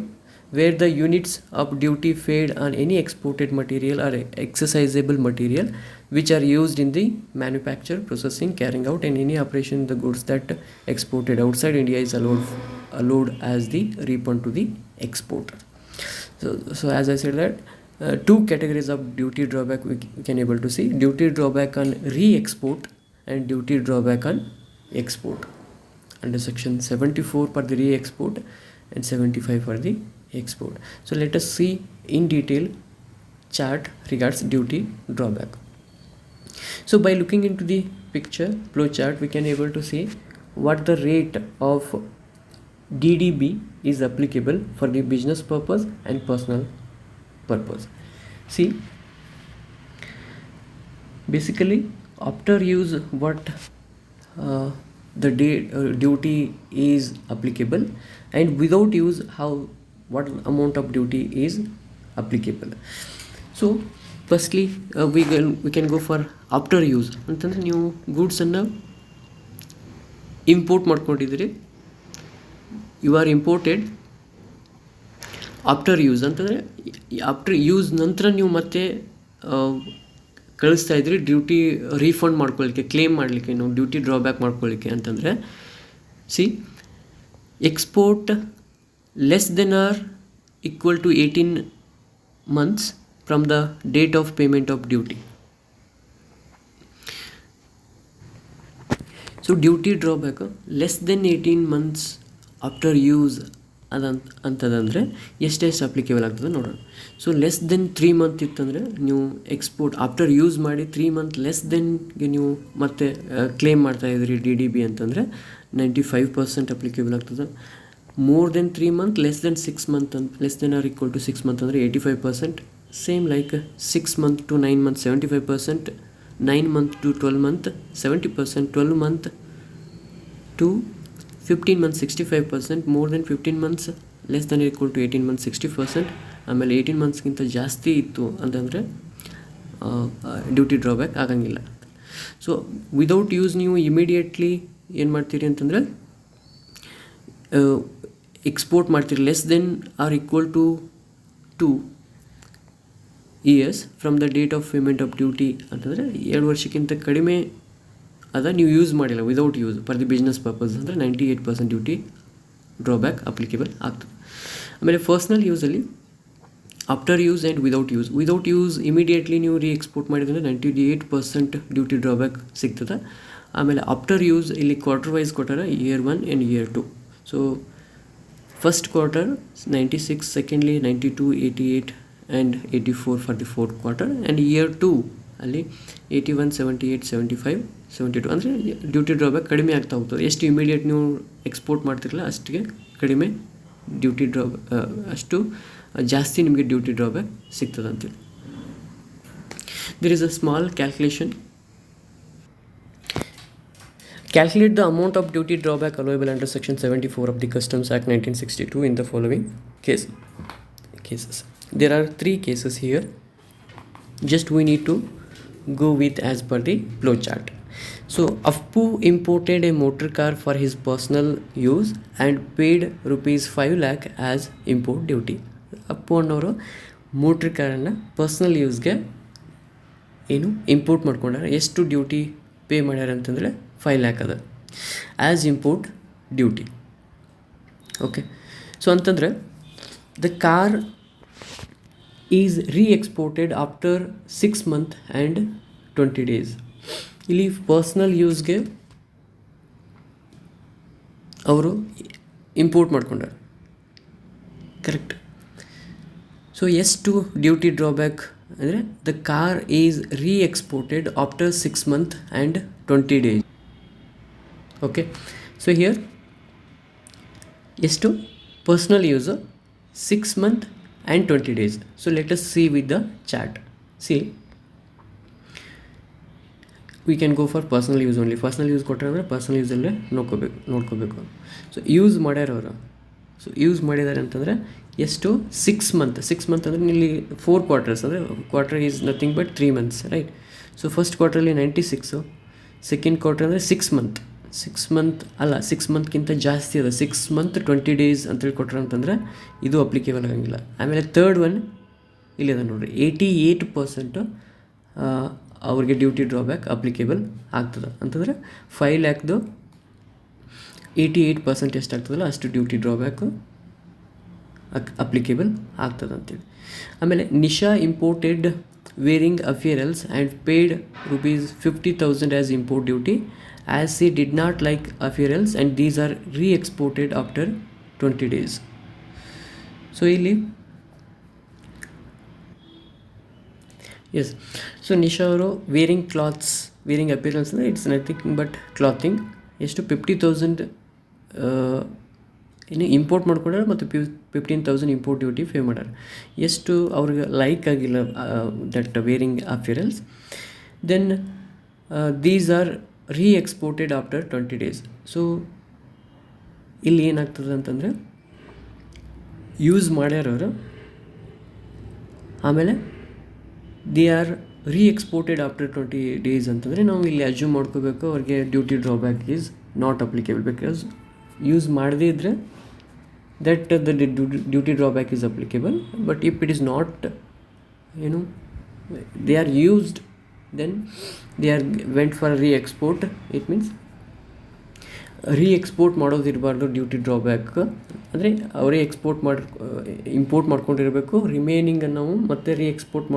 where the units of duty paid on any exported material or exercisable material which are used in the manufacture, processing, carrying out and any operation the goods that exported outside India is allowed as the refund to the exporter. So as I said that two categories of duty drawback we can able to see: duty drawback on re-export and duty drawback on export under section 74 for the re-export and 75 for the export. So let us see in detail chart regards duty drawback. So by looking into the picture flow chart we can able to see what the rate of DDB is applicable for the business purpose and personal purpose. See, basically after use what the duty is applicable, and without use what amount of duty is applicable. So firstly we can go for after use ಅಂತಂದರೆ ನೀವು ಗೂಡ್ಸನ್ನು ಇಂಪೋರ್ಟ್ ಮಾಡ್ಕೊಂಡಿದ್ದೀರಿ, you are imported after use ಅಂತಂದರೆ ಆಫ್ಟರ್ ಯೂಸ್ ನಂತರ ನೀವು ಮತ್ತೆ ಕಳಿಸ್ತಾ ಇದ್ರಿ ಡ್ಯೂಟಿ ರೀಫಂಡ್ ಮಾಡ್ಕೊಳ್ಳಿಕ್ಕೆ, ಕ್ಲೇಮ್ ಮಾಡಲಿಕ್ಕೆ, ನಾವು ಡ್ಯೂಟಿ ಡ್ರಾಬ್ಯಾಕ್ ಮಾಡ್ಕೊಳ್ಳಿಕ್ಕೆ ಅಂತಂದರೆ C export less than or equal to 18 months from the date of payment of duty. So duty drawback less than 18 months after use ಅಂತಂದರೆ ಎಷ್ಟೆಷ್ಟು ಅಪ್ಲಿಕೇಬಲ್ ಆಗ್ತದೆ ನೋಡೋಣ. ಸೊ ಲೆಸ್ ದೆನ್ 3 ಮಂತ್ ಇತ್ತಂದರೆ ನೀವು ಎಕ್ಸ್ಪೋರ್ಟ್ ಆಫ್ಟರ್ ಯೂಸ್ ಮಾಡಿ 3 ಮಂತ್ ಲೆಸ್ ದೆನ್ಗೆ ನೀವು ಮತ್ತೆ ಕ್ಲೇಮ್ ಮಾಡ್ತಾಯಿದ್ರಿ DDB ಅಂತಂದರೆ 95% ಅಪ್ಲಿಕೇಬಲ್ ಆಗ್ತದೆ. more than 3 months, less than 6 months, less than or equal to 6 months ಅಂದರೆ 85%. same like 6 months to 9 months 75%, 9 months to 12 months 70%, 12 months to 15 months 65%, more than 15 months less than or equal to 18 months 60%. ಆಮೇಲೆ 18 ಮಂತ್ಸ್ಗಿಂತ ಜಾಸ್ತಿ ಇತ್ತು ಅಂತಂದರೆ ಡ್ಯೂಟಿ ಡ್ರಾಬ್ಯಾಕ್ ಆಗಂಗಿಲ್ಲ. ಸೊ ವಿದೌಟ್ ಯೂಸ್ ನೀವು ಇಮಿಡಿಯೇಟ್ಲಿ ಏನು ಮಾಡ್ತೀರಿ ಅಂತಂದರೆ ಎಕ್ಸ್ಪೋರ್ಟ್ ಮಾಡ್ತೀರಿ less than R equal to 2 years from the date of payment of duty ಅಂತಂದರೆ 2 ವರ್ಷಕ್ಕಿಂತ ಕಡಿಮೆ ನೀವು ಯೂಸ್ ಮಾಡಿಲ್ಲ without use for the business purpose ಅಂದರೆ 98% ಡ್ಯೂಟಿ ಡ್ರಾಬ್ಯಾಕ್ ಅಪ್ಲಿಕೇಬಲ್ ಆಗ್ತದೆ. ಆಮೇಲೆ ಪರ್ಸ್ನಲ್ ಯೂಸಲ್ಲಿ after use and without use immediately ನೀವು ಎಕ್ಸ್ಪೋರ್ಟ್ ಮಾಡಿದ್ರೆ 98% ಡ್ಯೂಟಿ ಡ್ರಾಬ್ಯಾಕ್ ಸಿಗ್ತದೆ. ಆಮೇಲೆ ಆಫ್ಟರ್ ಯೂಸ್ ಇಲ್ಲಿ ಕ್ವಾರ್ಟರ್ ವೈಸ್ ಕೊಟ್ಟಾರೆ, year 1 and year 2. So first quarter 96, secondly 92, 88 and 84 for the fourth quarter, and year 2 ಅಲ್ಲಿ 81, 78, 75, 72 ಅಂದರೆ ಡ್ಯೂಟಿ ಡ್ರಾಬ್ಯಾಕ್ ಕಡಿಮೆ ಆಗ್ತಾ ಹೋಗ್ತದೆ. ಎಷ್ಟು ಇಮಿಡಿಯೇಟ್ ನೀವು ಎಕ್ಸ್ಪೋರ್ಟ್ ಮಾಡ್ತಿರಲ್ಲ ಅಷ್ಟಿಗೆ ಕಡಿಮೆ ಡ್ಯೂಟಿ ಅಷ್ಟು ಜಾಸ್ತಿ ನಿಮಗೆ ಡ್ಯೂಟಿ ಡ್ರಾಬ್ಯಾಕ್ ಸಿಗ್ತದೆ ಅಂತೇಳಿ. there is a small calculation. Calculate the amount of duty drawback allowable under Section 74 of the Customs Act 1962 in the following cases. There are 3 cases here. Just we need to go with as per the flow chart. So Appu imported a motor car for his personal use and paid rupees 5 lakh as import duty. Appu ಅನ್ನೋರು ಮೋಟ್ರ್ ಕಾರನ್ನು ಪರ್ಸ್ನಲ್ ಯೂಸ್ಗೆ ಏನು ಇಂಪೋರ್ಟ್ ಮಾಡ್ಕೊಂಡಾರೆ. ಎಷ್ಟು ಡ್ಯೂಟಿ ಪೇ ಮಾಡ್ಯಾರ ಅಂತಂದರೆ 5 lakh ಅದ as import duty. Okay, so ಅಂತಂದರೆ the car is re-exported after 6 months and 20 days. ಇಲ್ಲಿ ಪರ್ಸ್ನಲ್ ಯೂಸ್ಗೆ ಅವರು ಇಂಪೋರ್ಟ್ ಮಾಡ್ಕೊಂಡಾರೆ, ಕರೆಕ್ಟ್. ಸೊ ಎಷ್ಟು ಡ್ಯೂಟಿ ಡ್ರಾಬ್ಯಾಕ್ ಅಂದರೆ the car is re-exported after 6 months and 20 days. Okay, so here ಎಷ್ಟು personal use 6 months and 20 days. So let us see with the chart. See, we can go for personal use only. Personal use ಕೊಟ್ಟರೆ ಪರ್ಸನಲ್ ಯೂಸಲ್ಲೇ ನೋಡ್ಕೋಬೇಕು. ಸೊ ಯೂಸ್ ಮಾಡ್ಯಾರವರು. ಸೊ ಯೂಸ್ ಮಾಡಿದ್ದಾರೆ ಅಂತಂದರೆ ಎಷ್ಟು 6 months ಅಂದರೆ ಇಲ್ಲಿ 4 quarters ಅಂದರೆ quarter is nothing but 3 months, right. So first ಕ್ವಾರ್ಟರಲ್ಲಿ 96, ಸೆಕೆಂಡ್ ಕ್ವಾರ್ಟರ್ ಅಂದರೆ 6 months. 6 monthಗಿಂತ ಜಾಸ್ತಿ ಅದ. 6 months 20 days ಅಂತೇಳಿ ಕೊಟ್ರೆ ಅಂತಂದರೆ ಇದು ಅಪ್ಲಿಕೇಬಲ್ ಆಗಂಗಿಲ್ಲ. ಆಮೇಲೆ ಥರ್ಡ್ ಒನ್ ಇಲ್ಲಿ ಅದ ನೋಡಿರಿ, 88% ಅವ್ರಿಗೆ ಡ್ಯೂಟಿ ಡ್ರಾಬ್ಯಾಕ್ ಅಪ್ಲಿಕೇಬಲ್ ಆಗ್ತದೆ ಅಂತಂದರೆ 5 lakhದು 88% ಎಷ್ಟಾಗ್ತದಲ್ಲ ಅಷ್ಟು ಡ್ಯೂಟಿ ಡ್ರಾಬ್ಯಾಕು ಅಪ್ಲಿಕೇಬಲ್ ಆಗ್ತದೆ ಅಂತೇಳಿ. ಆಮೇಲೆ Nisha imported wearing apparels and paid rupees 50,000 as import duty as she did not like apparels and these are re-exported after 20 days. So ಇಲ್ಲಿ ಸೊ ನಿಶಾ ಅವರು ವೇರಿಂಗ್ ಅಪಿಯರೆನ್ಸ್ ಅಂದರೆ ಇಟ್ಸ್ ನಥಿಂಗ್ ಬಟ್ ಕ್ಲಾತಿಂಗ್. ಎಷ್ಟು 50,000 ಇನ್ನು ಇಂಪೋರ್ಟ್ ಮಾಡ್ಕೊಂಡ್ರೆ ಮತ್ತು 15,000 ಇಂಪೋರ್ಟ್ ಡ್ಯೂಟಿ ಪೇ ಮಾಡ್ಯಾರ. ಎಷ್ಟು ಅವ್ರಿಗೆ ಲೈಕ್ ಆಗಿಲ್ಲ that wearing appearance. Then these are re-exported after 20 days. So ಇಲ್ಲಿ ಏನಾಗ್ತದೆ ಅಂತಂದರೆ ಯೂಸ್ ಮಾಡ್ಯಾರವರು, ಆಮೇಲೆ they are re-exported after 20 days ಅಂತಂದರೆ ನಾವು ಇಲ್ಲಿ ಅಜ್ಯೂಮ್ ಮಾಡ್ಕೋಬೇಕು ಅವ್ರಿಗೆ duty drawback is not applicable. Because use ಮಾಡದೇ ಇದ್ದರೆ that the duty drawback is applicable. But if it is not they are used then they are went for re-export. It means re-export ಮಾಡೋದಿರಬಾರ್ದು ಡ್ಯೂಟಿ ಡ್ರಾಬ್ಯಾಕ್. ಅಂದರೆ ಅವರೇ ಇಂಪೋರ್ಟ್ ಮಾಡ್ಕೊಂಡಿರಬೇಕು. ರಿಮೈನಿಂಗನ್ನು ನಾವು ಮತ್ತೆ ರೀಎಕ್ಸ್ಪೋರ್ಟ್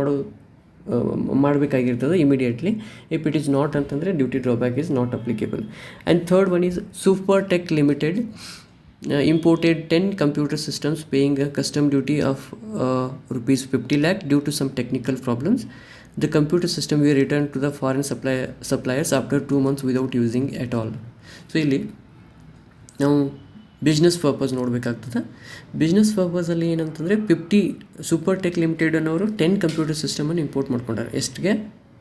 ಮಾಡಬೇಕಾಗಿರ್ತದೆ immediately. If it is not ಅಂತಂದರೆ duty drawback is not applicable. And third one is Super Tech Limited imported 10 computer systems paying a custom duty of rupees 50 lakh due to some technical problems. The computer system were returned to the foreign suppliers after 2 months without using at all. So ಇಲ್ಲಿ ನಾವು ಬಿಸ್ನೆಸ್ ಪರ್ಪಸ್ ನೋಡಬೇಕಾಗ್ತದೆ. ಬಿಸ್ನೆಸ್ ಪರ್ಪಸಲ್ಲಿ ಏನಂತಂದರೆ 50 ಸೂಪರ್ ಟೆಕ್ ಲಿಮಿಟೆಡ್ ಅನ್ನೋರು 10 ಕಂಪ್ಯೂಟರ್ ಸಿಸ್ಟಮನ್ನು ಇಂಪೋರ್ಟ್ ಮಾಡ್ಕೊಂಡಾರೆ. ಎಷ್ಟಿಗೆ?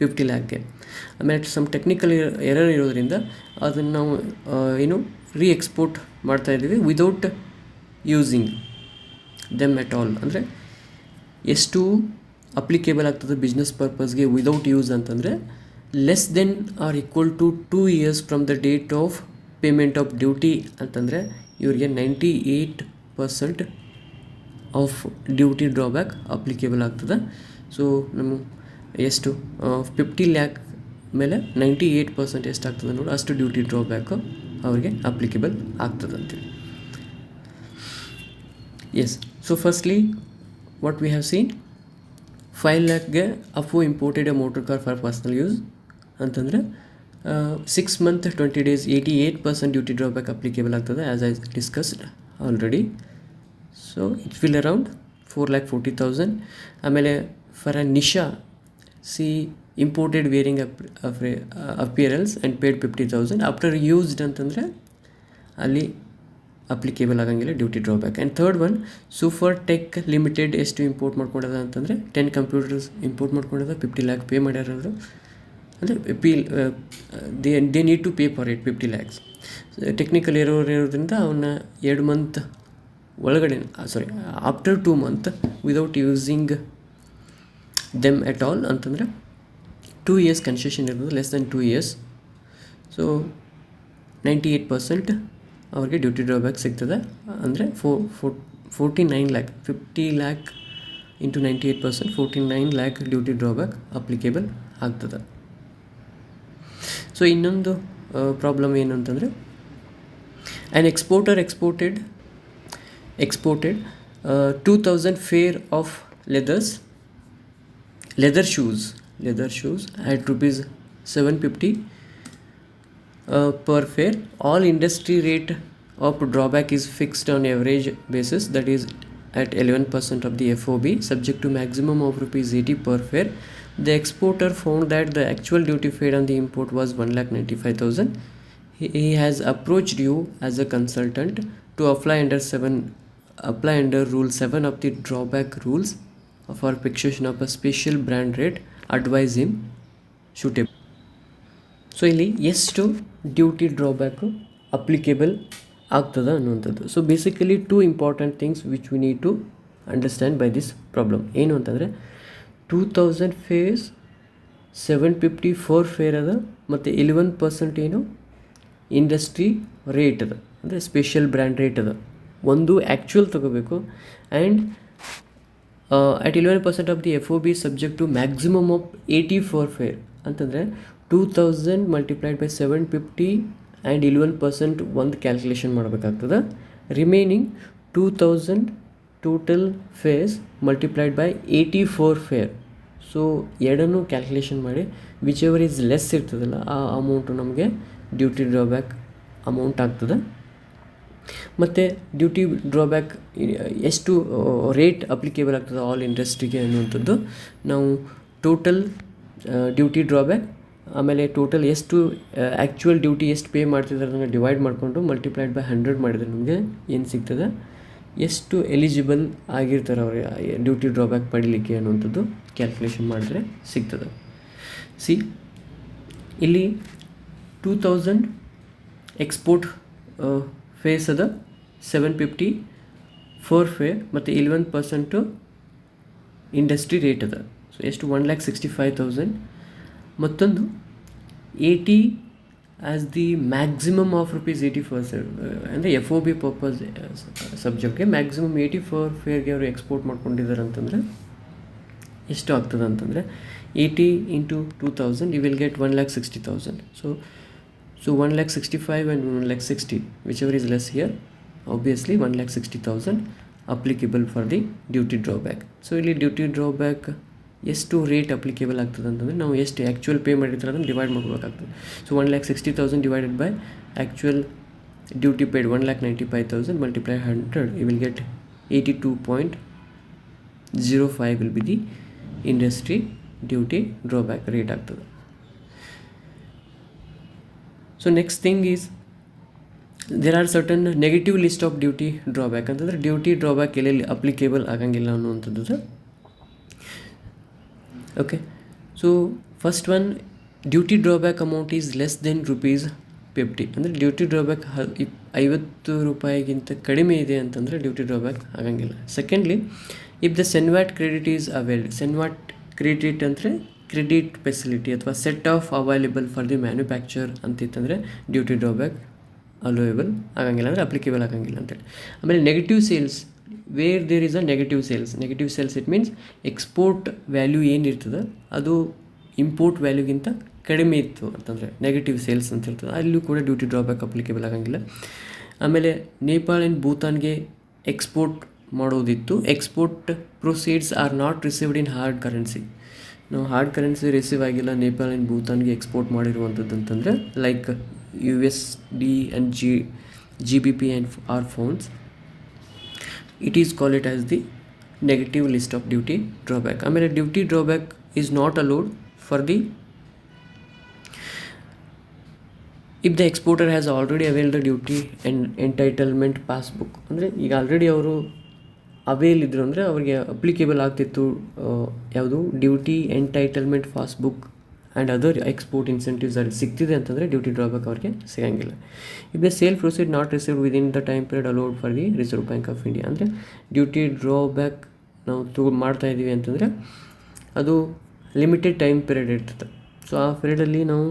50 lakhಗೆ. ಆಮೇಲೆ ಸಮ್ ಟೆಕ್ನಿಕಲ್ ಎರರ್ ಇರೋದ್ರಿಂದ ಅದನ್ನು ನಾವು ರೀಎಕ್ಸ್ಪೋರ್ಟ್ ಮಾಡ್ತಾಯಿದ್ದೀವಿ without using them at all. ಅಂದರೆ ಎಷ್ಟು ಅಪ್ಲಿಕೇಬಲ್ ಆಗ್ತದೆ ಬಿಸ್ನೆಸ್ ಪರ್ಪಸ್ಗೆ ವಿದೌಟ್ ಯೂಸ್ ಅಂತಂದರೆ less than R equal to 2 years from the date of payment of duty ಅಂತಂದರೆ ಇವರಿಗೆ 98% ಆಫ್ ಡ್ಯೂಟಿ ಡ್ರಾಬ್ಯಾಕ್ ಅಪ್ಲಿಕೇಬಲ್ ಆಗ್ತದೆ. ಸೊ ನಮ್ಮ ಎಷ್ಟು 50 lakh ಮೇಲೆ 98% ಎಷ್ಟಾಗ್ತದೆ ನೋಡಿ ಅಷ್ಟು ಡ್ಯೂಟಿ ಡ್ರಾಬ್ಯಾಕು ಅವ್ರಿಗೆ ಅಪ್ಲಿಕೇಬಲ್ ಆಗ್ತದೆ ಅಂತೇಳಿ. Yes, so firstly what we have seen 5 lakhಗೆ ಅಫು imported a motor car for personal use ಅಂತಂದರೆ 6 months 20 days 88% duty drawback applicable ಆಗ್ತದೆ as I discussed already. So it will around 4,40,000. ಆಮೇಲೆ for a Nisha she imported wearing appearance and paid 50,000 after used ಅಂತಂದರೆ ಅಲ್ಲಿ ಅಪ್ಲಿಕೇಬಲ್ ಆಗಂಗಿಲ್ಲ duty drawback. And third one, Super Tech Limited ಎಷ್ಟು ಇಂಪೋರ್ಟ್ ಮಾಡ್ಕೊಂಡದ ಅಂತಂದರೆ 10 ಕಂಪ್ಯೂಟರ್ಸ್ ಇಂಪೋರ್ಟ್ ಮಾಡ್ಕೊಂಡದ, 50 lakh ಪೇ ಮಾಡ್ಯಾರವರು. ಅಂದರೆ they need to pay for it 50 lakhs. Technical ಇರೋದ್ರಿಂದ ಅವನ್ನ 2 month ಒಳಗಡೆ, after 2 month without using them at all ಅಂತಂದರೆ 2 years ಕನ್ಸೆಷನ್ ಇರೋದು, ಲೆಸ್ ದೆನ್ 2 years. ಸೊ 98% ಅವ್ರಿಗೆ ಡ್ಯೂಟಿ ಡ್ರಾಬ್ಯಾಕ್ ಸಿಗ್ತದೆ. ಅಂದರೆ 49 lakh, 50 lakh into 98%, 49 lakh duty drawback applicable ಆಗ್ತದೆ. ಸೊ ಇನ್ನೊಂದು ಪ್ರಾಬ್ಲಮ್ ಏನು ಅಂತಂದರೆ, an exporter exported 2000 pair of leather shoes at rupees 750 per pair. All industry rate of drawback is fixed on average basis, that is at 11% of the FOB, subject to maximum of rupees 80 per pair. The exporter found that the actual duty paid on the import was 1,95,000. He has approached you as a consultant to apply under rule 7 of the drawback rules for fixation of a special brand rate. Advise him suitable. So ಇಲ್ಲಿ ಎಷ್ಟು ಡ್ಯೂಟಿ ಡ್ರಾಬ್ಯಾಕು ಅಪ್ಲಿಕೇಬಲ್ ಆಗ್ತದೆ ಅನ್ನುವಂಥದ್ದು. So basically 2 important things which we need to understand by this problem. ಏನು ಅಂತಂದರೆ 2000 ಫೇರ್ಸ್ 754 ಫೇರ್ ಅದ, ಮತ್ತು 11% ಏನು ಇಂಡಸ್ಟ್ರಿ ರೇಟ್ ಅದ, ಅಂದರೆ ಸ್ಪೆಷಲ್ ಬ್ರ್ಯಾಂಡ್ ರೇಟ್ ಅದ. ಒಂದು ಆ್ಯಕ್ಚುಯಲ್ ತೊಗೋಬೇಕು. And at 11% of the FOB subject to maximum of 84 fair ಅಂತಂದರೆ 2000 multiplied by 750 ಆ್ಯಂಡ್ 11% ಒಂದು ಕ್ಯಾಲ್ಕುಲೇಷನ್ ಮಾಡಬೇಕಾಗ್ತದೆ. Remaining 2000 total fairs multiplied by 84 fair. So ಎರಡನ್ನೂ ಕ್ಯಾಲ್ಕುಲೇಷನ್ ಮಾಡಿ ವಿಚ್ ಎವರ್ ಈಸ್ ಲೆಸ್ ಇರ್ತದಲ್ಲ ಆ ಅಮೌಂಟು ನಮಗೆ ಡ್ಯೂಟಿ ಡ್ರಾಬ್ಯಾಕ್ ಅಮೌಂಟ್ ಆಗ್ತದೆ. ಮತ್ತು ಡ್ಯೂಟಿ ಡ್ರಾಬ್ಯಾಕ್ ಎಷ್ಟು ರೇಟ್ ಅಪ್ಲಿಕೇಬಲ್ ಆಗ್ತದೆ ಆಲ್ ಇಂಡಸ್ಟ್ರಿಗೆ ಅನ್ನುವಂಥದ್ದು ನಾವು ಟೋಟಲ್ ಡ್ಯೂಟಿ ಡ್ರಾಬ್ಯಾಕ್ ಆಮೇಲೆ ಟೋಟಲ್ ಎಷ್ಟು ಆ್ಯಕ್ಚುಯಲ್ ಡ್ಯೂಟಿ ಎಷ್ಟು ಪೇ ಮಾಡ್ತಿದ್ದಾರೆ ಅದನ್ನು ಡಿವೈಡ್ ಮಾಡಿಕೊಂಡು ಮಲ್ಟಿಪ್ಲೈಡ್ ಬೈ 100 ಮಾಡಿದರೆ ನಮಗೆ ಏನು ಸಿಗ್ತದೆ, ಎಷ್ಟು ಎಲಿಜಿಬಲ್ ಆಗಿರ್ತಾರೆ ಅವ್ರಿಗೆ ಡ್ಯೂಟಿ ಡ್ರಾಬ್ಯಾಕ್ ಪಡೀಲಿಕ್ಕೆ ಅನ್ನುವಂಥದ್ದು ಕ್ಯಾಲ್ಕುಲೇಷನ್ ಮಾಡಿದ್ರೆ ಸಿಗ್ತದೆ. ಸಿ ಇಲ್ಲಿ 2000 ಎಕ್ಸ್ಪೋರ್ಟ್ ಫೇಸ್ ಅದ, 750 4 ಫೇರ್ ಮತ್ತು 11% ಇಂಡಸ್ಟ್ರಿ ರೇಟ್ ಅದ. ಸೊ ಎಷ್ಟು 1,65,000. ಮತ್ತೊಂದು 80 as the maximum of rupees 84 ಅಂದರೆ FOB ಪರ್ಪಸ್ ಸಬ್ಜೆಕ್ಟ್ಗೆ ಮ್ಯಾಕ್ಸಿಮಮ್ 84 ಫೇರ್ಗೆ ಅವರು ಎಕ್ಸ್ಪೋರ್ಟ್ ಮಾಡ್ಕೊಂಡಿದ್ದಾರೆ ಅಂತಂದರೆ ಎಷ್ಟು ಆಗ್ತದೆ ಅಂತಂದರೆ 80 into 2000 you will get 1,60,000. So 1,65,000 and 1,60,000 whichever is less here, obviously 1,60,000 applicable for the duty drawback. So ಇಲ್ಲಿ ಡ್ಯೂಟಿ ಡ್ರಾಬ್ಯಾಕ್ ಎಷ್ಟು ರೇಟ್ ಅಪ್ಲಿಕೇಬಲ್ ಆಗ್ತದೆ ಅಂತಂದರೆ ನಾವು ಎಷ್ಟು ಆ್ಯಕ್ಚುಯಲ್ ಪೇ ಮಾಡಿರ್ತಾರೆ ಅದನ್ನು ಡಿವೈಡ್ ಮಾಡ್ಕೋಬೇಕಾಗ್ತದೆ. So 1,60,000 divided by actual duty paid 1,95,000 multiply 100 you will get 82.05 will be the industry duty drawback rate ಆಗ್ತದೆ. So next thing is there are certain negative list of duty drawback ಅಂತಂದರೆ ಡ್ಯೂಟಿ ಡ್ರಾಬ್ಯಾಕ್ ಎಲ್ಲೆಲ್ಲಿ ಅಪ್ಲಿಕೇಬಲ್ ಆಗಂಗಿಲ್ಲ ಅನ್ನುವಂಥದ್ದು. Okay, so first one, duty drawback amount is less than ₹50 ಅಂದರೆ ಡ್ಯೂಟಿ ಡ್ರಾಬ್ಯಾಕ್ 50 ರೂಪಾಯಿಗಿಂತ ಕಡಿಮೆ ಇದೆ ಅಂತಂದರೆ ಡ್ಯೂಟಿ ಡ್ರಾಬ್ಯಾಕ್ ಆಗಂಗಿಲ್ಲ. Secondly, if the CENVAT credit is availed, CENVAT credit ಅಂದರೆ ಕ್ರೆಡಿಟ್ ಫೆಸಿಲಿಟಿ ಅಥವಾ set off available for the manufacture ಅಂತಿತ್ತಂದರೆ ಡ್ಯೂಟಿ ಡ್ರಾಬ್ಯಾಕ್ ಅಲೋಯಬಲ್ ಆಗಂಗಿಲ್ಲ, ಅಂದರೆ ಅಪ್ಲಿಕೇಬಲ್ ಆಗಂಗಿಲ್ಲ ಅಂತೇಳಿ. ಆಮೇಲೆ negative sales, where there is a negative sales it means export value ಏನಿರ್ತದೆ ಅದು ಇಂಪೋರ್ಟ್ ವ್ಯಾಲ್ಯೂಗಿಂತ ಕಡಿಮೆ ಇತ್ತು ಅಂತಂದರೆ ನೆಗೆಟಿವ್ ಸೇಲ್ಸ್ ಅಂತ ಇರ್ತದೆ, ಅಲ್ಲೂ ಕೂಡ ಡ್ಯೂಟಿ ಡ್ರಾಬ್ಯಾಕ್ ಅಪ್ಲಿಕೇಬಲ್ ಆಗಂಗಿಲ್ಲ. ಆಮೇಲೆ ನೇಪಾಳ ಆ್ಯಂಡ್ ಭೂತಾನ್ಗೆ ಎಕ್ಸ್ಪೋರ್ಟ್ ಮಾಡೋದಿತ್ತು, export proceeds are not received in hard currency. ನಾವು ಹಾರ್ಡ್ ಕರೆನ್ಸಿ ರಿಸೀವ್ ಆಗಿಲ್ಲ ನೇಪಾಳ ಆ್ಯಂಡ್ ಭೂತಾನ್ಗೆ ಎಕ್ಸ್ಪೋರ್ಟ್ ಮಾಡಿರುವಂಥದ್ದು ಅಂತಂದರೆ like USD and GBP and our funds, it is called it as the negative list of duty drawback. ಆಮೇಲೆ duty drawback is not allowed for the if the exporter has already avail the duty and entitlement passbook, ಅಂದರೆ ಈಗ ಆಲ್ರೆಡಿ ಅವರು ಅವೈಲ್ ಇದ್ರು ಅಂದರೆ ಅವ್ರಿಗೆ ಅಪ್ಲಿಕೇಬಲ್ ಆಗ್ತಿತ್ತು ಯಾವುದು duty entitlement passbook and other export incentives ಅವ್ರಿಗೆ ಸಿಗ್ತಿದೆ ಅಂತಂದರೆ ಡ್ಯೂಟಿ ಡ್ರಾಬ್ಯಾಕ್ ಅವ್ರಿಗೆ ಸಿಗೋಂಗಿಲ್ಲ. If the sale proceed not received within the time period allowed for the Reserve Bank of India, ಅಂದರೆ ಡ್ಯೂಟಿ ಡ್ರಾಬ್ಯಾಕ್ ನಾವು ಮಾಡ್ತಾ ಇದ್ದೀವಿ ಅಂತಂದರೆ ಅದು ಲಿಮಿಟೆಡ್ ಟೈಮ್ ಪೀರಿಯಡ್ ಇರ್ತದೆ. ಸೊ ಆ ಪೀರಿಯಡಲ್ಲಿ ನಾವು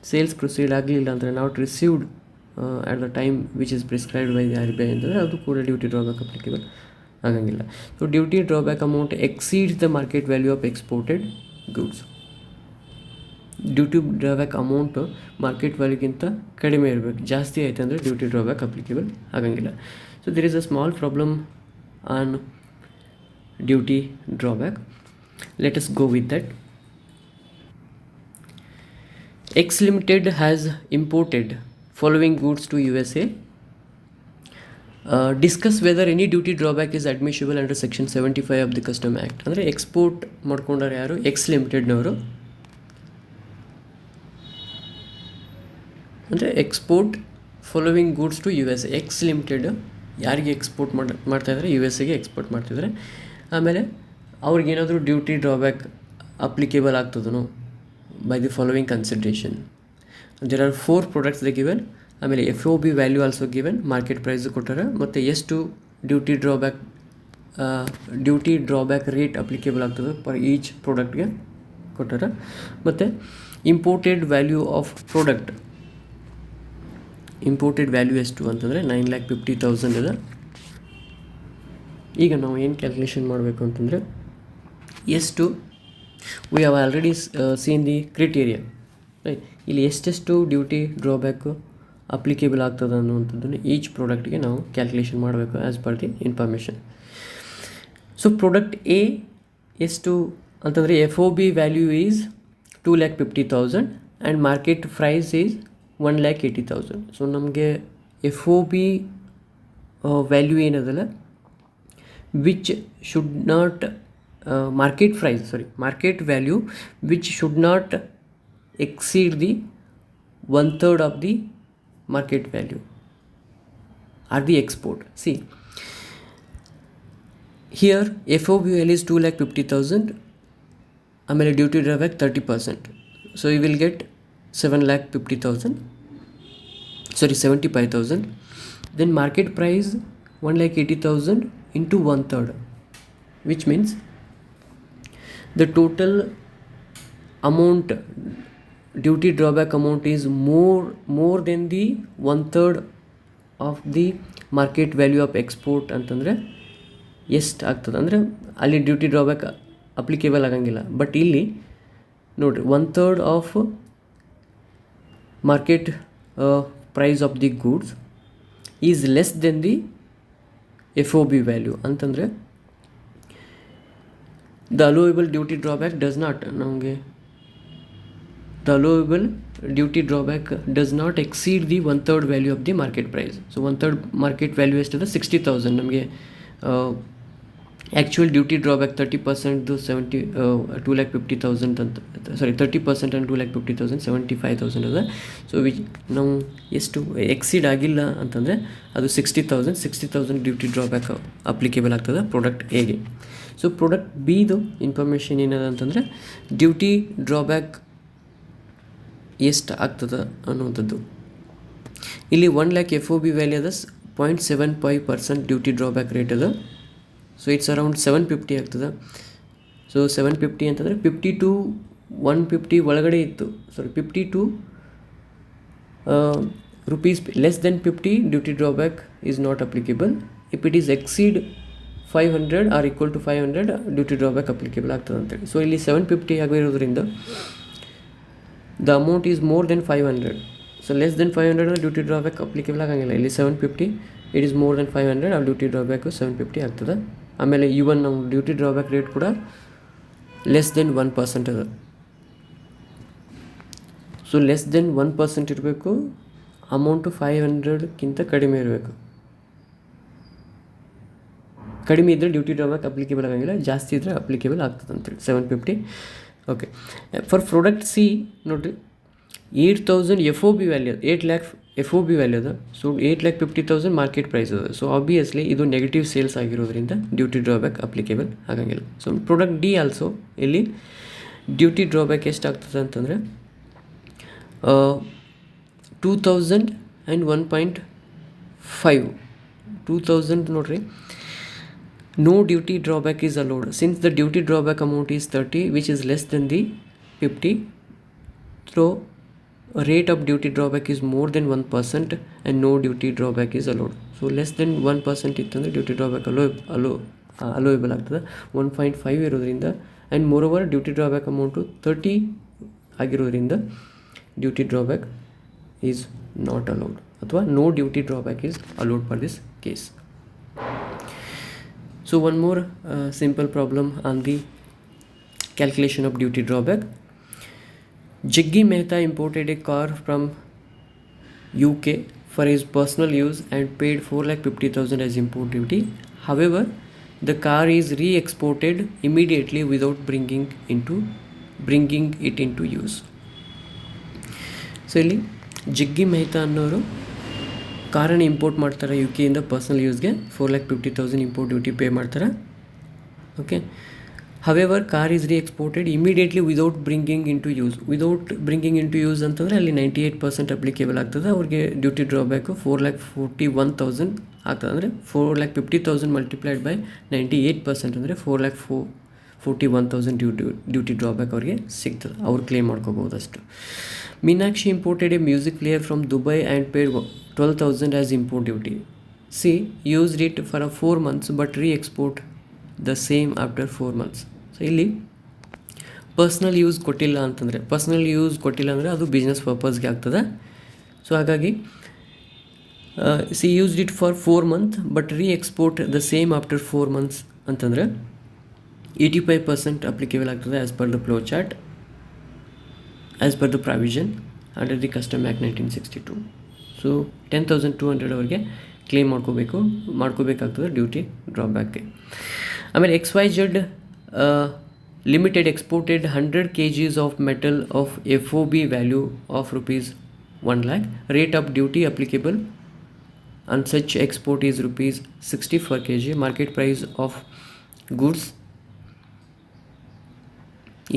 ಸೇಲ್ಸ್ ಪ್ರೊಸೀಡ್ ಆಗಲಿಲ್ಲ ಅಂದರೆ not received at the time which is prescribed by the RBI ಅಂತಂದರೆ ಅದು ಕೂಡ ಡ್ಯೂಟಿ ಡ್ರಾಬ್ಯಾಕ್ ಅಪ್ಲಿಕೇಬಲ್ ಆಗಂಗಿಲ್ಲ. So duty drawback amount exceeds the market value of exported goods. Duty drawback amount market ವ್ಯಾಲ್ಯೂಗಿಂತ ಕಡಿಮೆ ಇರಬೇಕು, ಜಾಸ್ತಿ ಆಯಿತು ಅಂದರೆ ಡ್ಯೂಟಿ ಡ್ರಾಬ್ಯಾಕ್ ಅಪ್ಲಿಕೇಬಲ್ ಆಗಂಗಿಲ್ಲ. So there is a small problem on duty drawback. Let us go with that. X Limited has imported following goods to USA. Discuss whether any duty drawback is admissible under section 75 of the Custom Act. ಅಂದರೆ ಎಕ್ಸ್ಪೋರ್ಟ್ ಮಾಡ್ಕೊಂಡಾರೆ ಯಾರು? ಎಕ್ಸ್ ಲಿಮಿಟೆಡ್ನವರು. ಅಂದರೆ export following goods to USA. X limited ಯಾರಿಗೆ ಎಕ್ಸ್ಪೋರ್ಟ್ ಮಾಡ್ತಾಯಿದ್ದಾರೆ? USAಗೆ ಎಕ್ಸ್ಪೋರ್ಟ್ ಮಾಡ್ತಿದ್ದಾರೆ. ಆಮೇಲೆ ಅವ್ರಿಗೇನಾದರೂ ಡ್ಯೂಟಿ ಡ್ರಾಬ್ಯಾಕ್ ಅಪ್ಲಿಕೇಬಲ್ ಆಗ್ತದನೋ by the following consideration. There are 4 products they given, ಆಮೇಲೆ FOB value also given, market price ಕೊಟ್ಟಾರ, ಮತ್ತು ಎಷ್ಟು ಡ್ಯೂಟಿ ಡ್ರಾಬ್ಯಾಕ್ ರೇಟ್ ಅಪ್ಲಿಕೇಬಲ್ ಆಗ್ತದೆ ಪರ್ ಈಚ್ ಪ್ರಾಡಕ್ಟ್ಗೆ ಕೊಟ್ಟಾರ, ಮತ್ತು imported value of product. Imported value ಎಷ್ಟು ಅಂತಂದರೆ 9,50,000 ಇದೆ. ಈಗ ನಾವು ಏನು ಕ್ಯಾಲ್ಕುಲೇಷನ್ ಮಾಡಬೇಕು ಅಂತಂದರೆ ಎಷ್ಟು we have already seen the criteria, right? ಇಲ್ಲಿ ಎಷ್ಟೆಷ್ಟು ಡ್ಯೂಟಿ ಡ್ರಾಬ್ಯಾಕ್ ಅಪ್ಲಿಕೇಬಲ್ ಆಗ್ತದೆ ಅನ್ನುವಂಥದ್ದನ್ನು ಈಚ್ ಪ್ರಾಡಕ್ಟ್ಗೆ ನಾವು ಕ್ಯಾಲ್ಕುಲೇಷನ್ ಮಾಡಬೇಕು as per the information. So product A ಎಷ್ಟು ಅಂತಂದರೆ FOB value is 2,50,000 and market price is 1,80,000. So ನಮಗೆ FOB ವ್ಯಾಲ್ಯೂ ಏನದಲ್ಲ which should not market value which should not exceed the 1/3 of the market value or the export. See here FOB value is 2,50,000, amele duty drawback 30%, so you will get 75,000. Then market price 1,80,000 into 1/3, which means the total amount, duty drawback amount is more than the 1/3 of the market value of export ಅಂತಂದರೆ ಎಷ್ಟು ಆಗ್ತದೆ ಅಂದರೆ ಅಲ್ಲಿ ಡ್ಯೂಟಿ ಡ್ರಾಬ್ಯಾಕ್ ಅಪ್ಲಿಕೇಬಲ್ ಆಗಂಗಿಲ್ಲ. ಬಟ್ ಇಲ್ಲಿ ನೋಡಿರಿ 1/3 of market price of the goods is less than the FOB value ಅಂತಂದರೆ the allowable duty drawback does not exceed the 1/3 value of the market price. So 1/3 market value ಎಷ್ಟಿದೆ? 60,000. ನಮಗೆ ಆ್ಯಕ್ಚುಯಲ್ ಡ್ಯೂಟಿ ಡ್ರಾಬ್ಯಾಕ್ 30% 2,50,000 ಅಂತ, 30% and 2,50,000 75,000 ಅದ. ಸೊ ನಾವು ಎಷ್ಟು ಎಕ್ಸೀಡ್ ಆಗಿಲ್ಲ ಅಂತಂದರೆ ಅದು 60,000 ಡ್ಯೂಟಿ ಡ್ರಾಬ್ಯಾಕ್ ಅಪ್ಲಿಕೇಬಲ್ ಆಗ್ತದೆ ಪ್ರಾಡಕ್ಟ್ ಎಗೆ. ಸೊ ಪ್ರಾಡಕ್ಟ್ ಬಿದು ಇನ್ಫಾರ್ಮೇಷನ್ ಏನದ ಅಂತಂದರೆ ಡ್ಯೂಟಿ ಡ್ರಾಬ್ಯಾಕ್ ಎಷ್ಟು ಆಗ್ತದೆ ಅನ್ನುವಂಥದ್ದು. ಇಲ್ಲಿ 1,00,000 FOB ವ್ಯಾಲ್ಯೂ ಅದ, 0.75% ಡ್ಯೂಟಿ ಡ್ರಾಬ್ಯಾಕ್ ರೇಟ್ ಅದ. ಸೊ ಇಟ್ಸ್ ಅರೌಂಡ್ 750 ಆಗ್ತದೆ. ಸೊ 750 ಅಂತಂದರೆ 50 to 150 ಒಳಗಡೆ ಇತ್ತು. 50 to rupees less than 50 duty drawback is not applicable. If it is exceed 500 or equal to 500 duty drawback applicable ಆಗ್ತದೆ ಅಂತೇಳಿ. ಸೊ ಇಲ್ಲಿ 750 ಆಗಿರೋದ್ರಿಂದ the amount is more than 500. So less than 500 duty drawback applicable ಆಗಂಗಿಲ್ಲ. ಇಲ್ಲಿ 750, ಇಟ್ ಈಸ್ ಮೋರ್ ದೆನ್ 500, ಆ ಡ್ಯೂಟಿ ಡ್ರಾಬ್ಯಾಕು 750 ಆಗ್ತದೆ. ಆಮೇಲೆ ಇವನ್ ನಾವು ಡ್ಯೂಟಿ ಡ್ರಾಬ್ಯಾಕ್ ರೇಟ್ ಕೂಡ ಲೆಸ್ ದೆನ್ 1% ಅದ. ಸೊ ಲೆಸ್ ದೆನ್ 1% ಇರಬೇಕು, ಅಮೌಂಟು 500ಕ್ಕಿಂತ ಕಡಿಮೆ ಇರಬೇಕು. ಕಡಿಮೆ ಇದ್ದರೆ ಡ್ಯೂಟಿ ಡ್ರಾಬ್ಯಾಕ್ ಅಪ್ಲಿಕೇಬಲ್ ಆಗಂಗಿಲ್ಲ, ಜಾಸ್ತಿ ಇದ್ದರೆ ಅಪ್ಲಿಕೇಬಲ್ ಆಗ್ತದೆ ಅಂತೇಳಿ 750. ಓಕೆ, ಫಾರ್ ಪ್ರಾಡಕ್ಟ್ ಸಿ ನೋಡಿರಿ, 8,000 FOB value 8 lakh FOB value ಅದ. ಸೊ 8,50,000 ಮಾರ್ಕೆಟ್ ಪ್ರೈಸ್ ಅದ. ಸೊ ಆಬ್ವಿಯಸ್ಲಿ ಇದು ನೆಗೆಟಿವ್ ಸೇಲ್ಸ್ ಆಗಿರೋದ್ರಿಂದ ಡ್ಯೂಟಿ ಡ್ರಾಬ್ಯಾಕ್ ಅಪ್ಲಿಕೇಬಲ್ ಆಗಂಗಿಲ್ಲ. ಸೊ ಪ್ರಾಡಕ್ಟ್ ಡಿ ಆಲ್ಸೋ ಇಲ್ಲಿ ಡ್ಯೂಟಿ ಡ್ರಾಬ್ಯಾಕ್ ಎಷ್ಟಾಗ್ತದೆ ಅಂತಂದರೆ 2,000 ಆ್ಯಂಡ್ 1.5 2,000 ನೋಡ್ರಿ. No duty drawback is allowed since the duty drawback amount is 30 which is less than the 50. So a rate of duty drawback is more than 1% and no duty drawback is allowed. So less than 1% ಇತ್ತಂದರೆ ಡ್ಯೂಟಿ ಡ್ರಾಬ್ಯಾಕ್ ಅಲೋಯಬಲ್ ಆಗ್ತದೆ. 1.5 ಇರೋದ್ರಿಂದ and more over duty drawback amount 30 ಆಗಿರೋದ್ರಿಂದ duty drawback is not allowed ಅಥವಾ no duty drawback is allowed for this case. So one more simple problem on the calculation of duty drawback. Jiggy Mehta imported a car from UK for his personal use and paid 4,50,000 as import duty. However, the car is re-exported immediately without bringing it into use. So ಇಲ್ಲಿ ಜಿಗ್ಗಿ ಮೆಹ್ತಾ ಅನ್ನೋರು ಕಾರನ್ನು ಇಂಪೋರ್ಟ್ ಮಾಡ್ತಾರೆ ಯು ಕೆಯಿಂದ ಪರ್ಸ್ನಲ್ ಯೂಸ್ಗೆ. 4,50,000 ಇಂಪೋರ್ಟ್ ಡ್ಯೂಟಿ ಪೇ ಮಾಡ್ತಾರೆ. Okay. However car is re-exported immediately without bringing in to use ಅಂತಂದರೆ ಅಲ್ಲಿ 98% ಅಪ್ಲಿಕೇಬಲ್ ಆಗ್ತದೆ. ಅವ್ರಿಗೆ ಡ್ಯೂಟಿ ಡ್ರಾಬ್ಯಾಕು 4,41,000 ಆಗ್ತದೆ. ಅಂದರೆ 4,50,000 ಮಲ್ಟಿಪ್ಲೈಡ್ ಬೈ 98% ಅಂದರೆ 4,41,000 ಡ್ಯೂಟಿ ಡ್ರಾಬ್ಯಾಕ್ ಅವ್ರಿಗೆ ಸಿಗ್ತದೆ. ಅವ್ರು ಕ್ಲೇಮ್ ಮಾಡ್ಕೋಬೋದು ಅಷ್ಟು. Meenakshi imported a music player from Dubai and paid 12,000 as import duty. She used it for 4 months but re-export the same after 4 months. So ಇಲ್ಲಿ ಪರ್ಸ್ನಲ್ ಯೂಸ್ ಕೊಟ್ಟಿಲ್ಲ ಅಂದರೆ ಅದು ಬಿಸ್ನೆಸ್ ಪರ್ಪಸ್ಗೆ ಆಗ್ತದೆ. ಸೊ ಹಾಗಾಗಿ she used it for 4 months but re-export the same after 4 months ಅಂತಂದರೆ 85% ಅಪ್ಲಿಕೇಬಲ್ ಆಗ್ತದೆ as per the flow chart as per the provision under the Custom Act 1962. So 10,200 ಅವರಿಗೆ ಕ್ಲೇಮ್ ಮಾಡ್ಕೋಬೇಕಾಗ್ತದೆ ಡ್ಯೂಟಿ ಡ್ರಾಬ್ಯಾಕ್ಗೆ. ಆಮೇಲೆ XYZ limited exported 100 kgs of metal of FOB value of rupees 1 lakh. Rate of duty applicable on such export is rupees 60 per kg. Market price of goods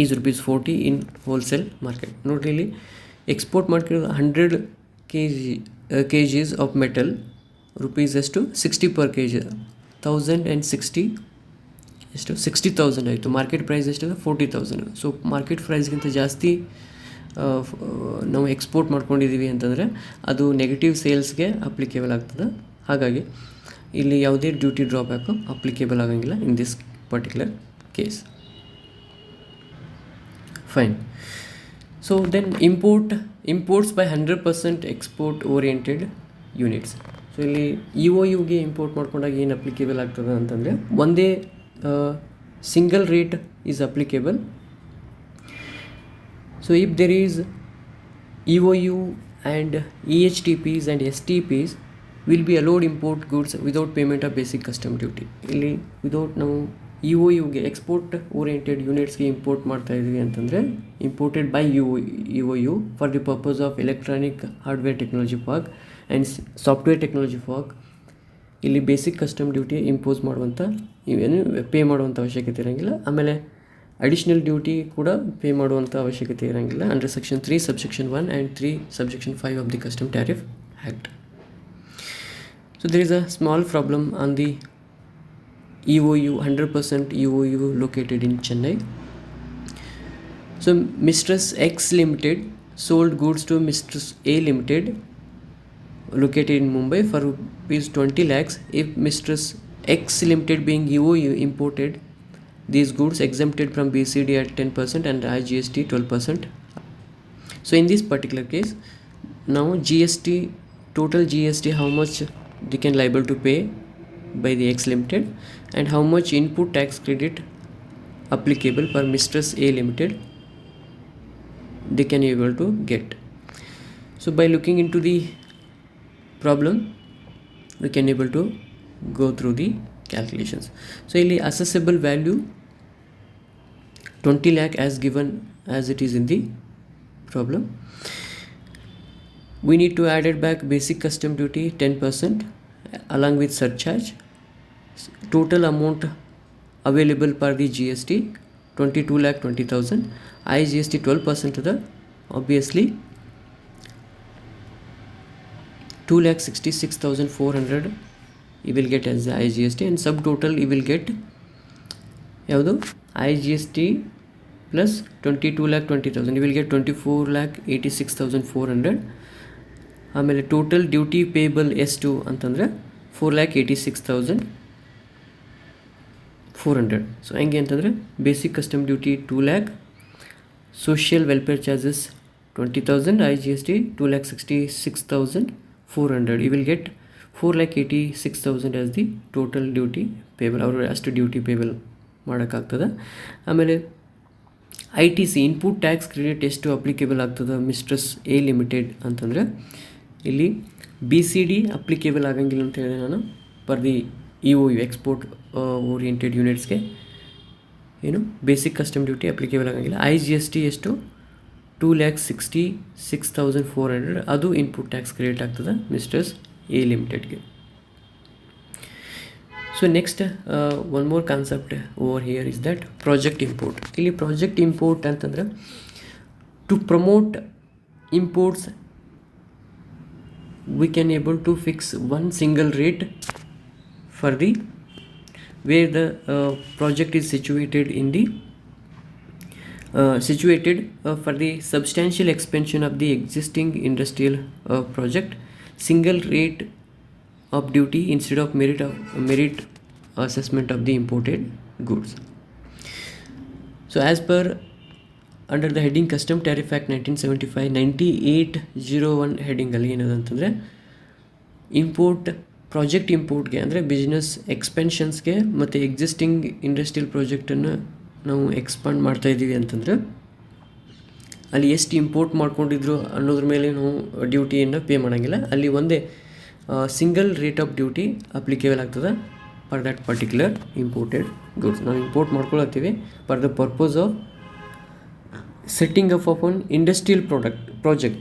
is rupees 40 in wholesale market. ನೋಡ್ರಿ ಇಲ್ಲಿ ಎಕ್ಸ್ಪೋರ್ಟ್ ಮಾಡ್ತಿರೋದು 100 kgs ಆಫ್ ಮೆಟಲ್ ರುಪೀಸ್ ಎಷ್ಟು 60 per kg. 1,060 ಎಷ್ಟು 60,000 ಆಯಿತು. ಮಾರ್ಕೆಟ್ ಪ್ರೈಸ್ ಎಷ್ಟು 40,000. ಸೊ ಮಾರ್ಕೆಟ್ ಪ್ರೈಸ್ಗಿಂತ ಜಾಸ್ತಿ ನಾವು ಎಕ್ಸ್ಪೋರ್ಟ್ ಮಾಡ್ಕೊಂಡಿದ್ದೀವಿ ಅಂತಂದರೆ ಅದು ನೆಗೆಟಿವ್ ಸೇಲ್ಸ್ಗೆ ಅಪ್ಲಿಕೇಬಲ್ ಆಗ್ತದೆ. ಹಾಗಾಗಿ ಇಲ್ಲಿ ಯಾವುದೇ ಡ್ಯೂಟಿ ಡ್ರಾಬ್ಯಾಕು ಅಪ್ಲಿಕೇಬಲ್ ಆಗಂಗಿಲ್ಲ in this particular case. Fine. So then imports by 100% export oriented units. So ಇಲ್ಲಿ EOUಗೆ ಇಂಪೋರ್ಟ್ ಮಾಡ್ಕೊಂಡಾಗ ಏನು ಅಪ್ಲಿಕೇಬಲ್ ಆಗ್ತದೆ ಅಂತಂದರೆ ಒಂದೇ single rate is applicable. So if there is EOU and EHTPs and STPs will be allowed import goods without payment of basic custom duty. ಇಲ್ಲಿ ವಿದೌಟ್ ನಾವು EOUಗೆ ಎಕ್ಸ್ಪೋರ್ಟ್ ಓರಿಯೆಂಟೆಡ್ ಯೂನಿಟ್ಸ್ಗೆ ಇಂಪೋರ್ಟ್ ಮಾಡ್ತಾ ಇದ್ವಿ ಅಂತಂದರೆ imported by EOU for the purpose of electronic hardware technology park and software technology park ಇಲ್ಲಿ ಬೇಸಿಕ್ ಕಸ್ಟಮ್ ಡ್ಯೂಟಿ ಇಂಪೋಸ್ ಮಾಡುವಂಥ ಇವೇನು ಪೇ ಮಾಡುವಂಥ ಅವಶ್ಯಕತೆ ಇರೋಂಗಿಲ್ಲ. ಆಮೇಲೆ ಅಡಿಷ್ನಲ್ ಡ್ಯೂಟಿ ಕೂಡ ಪೇ ಮಾಡುವಂಥ ಅವಶ್ಯಕತೆ ಇರೋಂಗಿಲ್ಲ under section 3 subsection 1 and 3 subsection 5 of the Custom Tariff Act. So there is a small problem on the EOU, 100% EOU located in Chennai. So Mistress X Limited sold goods to Mistress A Limited located in Mumbai for rupees 20 lakhs. If Mistress X Limited being EOU imported these goods exempted from BCD at 10% and IGST 12%. So in this particular case, now GST, total GST, how much they can liable to pay by the X Limited and how much input tax credit applicable for Mistress A Limited they can able to get. So by looking into the problem we can able to go through the calculations. So ಇಲ್ಲಿ assessable value 20 lakh as given as it is in the problem. we need to add it back basic custom duty 10% along with surcharge. Total amount available per the GST 22,20,000. IGST 12% to the obviously 2,66,400 you will get as the IGST, and subtotal you will get ಯಾವುದು IGST plus 22,20,000 you will get 24,86,400. ಆಮೇಲೆ ಟೋಟಲ್ ಡ್ಯೂಟಿ ಪೇಬಲ್ ಎಷ್ಟು ಅಂತಂದರೆ 4,86,400. ಸೊ ಹೆಂಗೆ ಅಂತಂದರೆ basic custom duty 2 lakh, social welfare charges 20,000, IGST 2,66,400. You will get 4,86,000 as the total duty payable. ಅವರು ಅಷ್ಟು ಡ್ಯೂಟಿ ಪೇಬಲ್ ಮಾಡೋಕ್ಕಾಗ್ತದೆ. ಆಮೇಲೆ ITC ಇನ್ಪುಟ್ ಟ್ಯಾಕ್ಸ್ ಕ್ರೆಡಿಟ್ ಎಷ್ಟು ಅಪ್ಲಿಕೇಬಲ್ ಆಗ್ತದೆ ಮಿಸ್ಟ್ರಸ್ ಎ ಲಿಮಿಟೆಡ್ ಅಂತಂದರೆ ಇಲ್ಲಿ BCD ಅಪ್ಲಿಕೇಬಲ್ ಆಗಂಗಿಲ್ಲ ಅಂತ ಹೇಳಿದೆ ನಾನು for the EOU export oriented ಯೂನಿಟ್ಸ್ಗೆ ಏನು ಬೇಸಿಕ್ ಕಸ್ಟಮ್ ಡ್ಯೂಟಿ ಅಪ್ಲಿಕೇಬಲ್ ಆಗಂಗಿಲ್ಲ. IGST ಎಷ್ಟು 2,66,400 ಅದು ಇನ್ಪುಟ್ ಟ್ಯಾಕ್ಸ್ ಕ್ರೆಡಿಟ್ ಆಗ್ತದೆ ಮಿಸ್ಟರ್ಸ್ ಎ ಲಿಮಿಟೆಡ್ಗೆ. So next one more concept over here is that project import. ಇಲ್ಲಿ ಪ್ರಾಜೆಕ್ಟ್ ಇಂಪೋರ್ಟ್ ಅಂತಂದ್ರೆ to promote imports we can able to fix one single rate for the where the project is situated in the for the substantial expansion of the existing industrial project. Single rate of duty instead of merit assessment of the imported goods. So as per under the heading Custom Tariff Act 1975 9801 heading ಅಲ್ಲಿ ಏನದಂತಂದರೆ ಇಂಪೋರ್ಟ್ ಪ್ರಾಜೆಕ್ಟ್ ಇಂಪೋರ್ಟ್ಗೆ ಅಂದರೆ ಬಿಸ್ನೆಸ್ ಎಕ್ಸ್ಪೆನ್ಷನ್ಸ್ಗೆ ಮತ್ತು ಎಕ್ಸಿಸ್ಟಿಂಗ್ ಇಂಡಸ್ಟ್ರಿಯಲ್ ಪ್ರಾಜೆಕ್ಟನ್ನು ನಾವು ಎಕ್ಸ್ಪಾಂಡ್ ಮಾಡ್ತಾಯಿದ್ದೀವಿ ಅಂತಂದರೆ ಅಲ್ಲಿ ಎಷ್ಟು ಇಂಪೋರ್ಟ್ ಮಾಡ್ಕೊಂಡಿದ್ರು ಅನ್ನೋದ್ರ ಮೇಲೆ ನಾವು ಡ್ಯೂಟಿಯನ್ನು ಪೇ ಮಾಡೋಂಗಿಲ್ಲ. ಅಲ್ಲಿ ಒಂದೇ single rate of duty applicable ಆಗ್ತದೆ for that particular imported goods. ನಾವು ಇಂಪೋರ್ಟ್ ಮಾಡ್ಕೊಳತ್ತೀವಿ for the purpose of setting up of one industrial project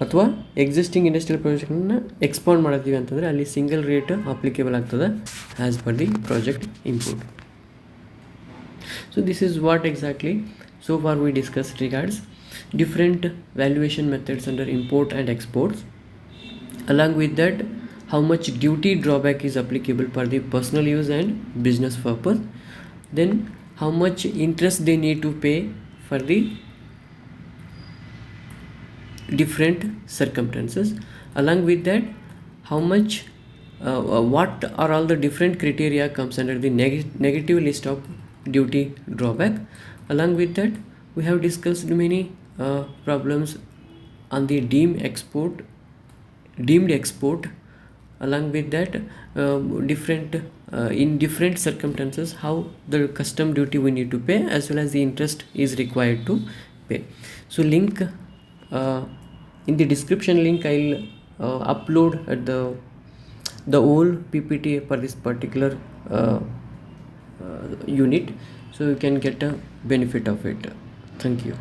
ಅಥವಾ ಎಕ್ಸಿಸ್ಟಿಂಗ್ ಇಂಡಸ್ಟ್ರಿಯಲ್ ಪ್ರಾಜೆಕ್ಟನ್ನು ಎಕ್ಸ್ಪಾಂಡ್ ಮಾಡತ್ತೀವಿ ಅಂತಂದರೆ ಅಲ್ಲಿ ಸಿಂಗಲ್ ರೇಟ್ ಅಪ್ಲಿಕೇಬಲ್ ಆಗ್ತದೆ as per the project import. So this is what exactly so far we discussed regards different valuation methods under import and exports. Along with that, how much duty drawback is applicable for the personal use and business purpose. Then how much interest they need to pay for the different circumstances. Along with that, how much what are all the different criteria comes under the negative list of duty drawback. Along with that, we have discussed many problems on the deemed export. Along with that, in different circumstances how the custom duty we need to pay as well as the interest is required to pay. So link in the description link I'll upload at the whole PPT for this particular unit, so you can get a benefit of it. Thank you.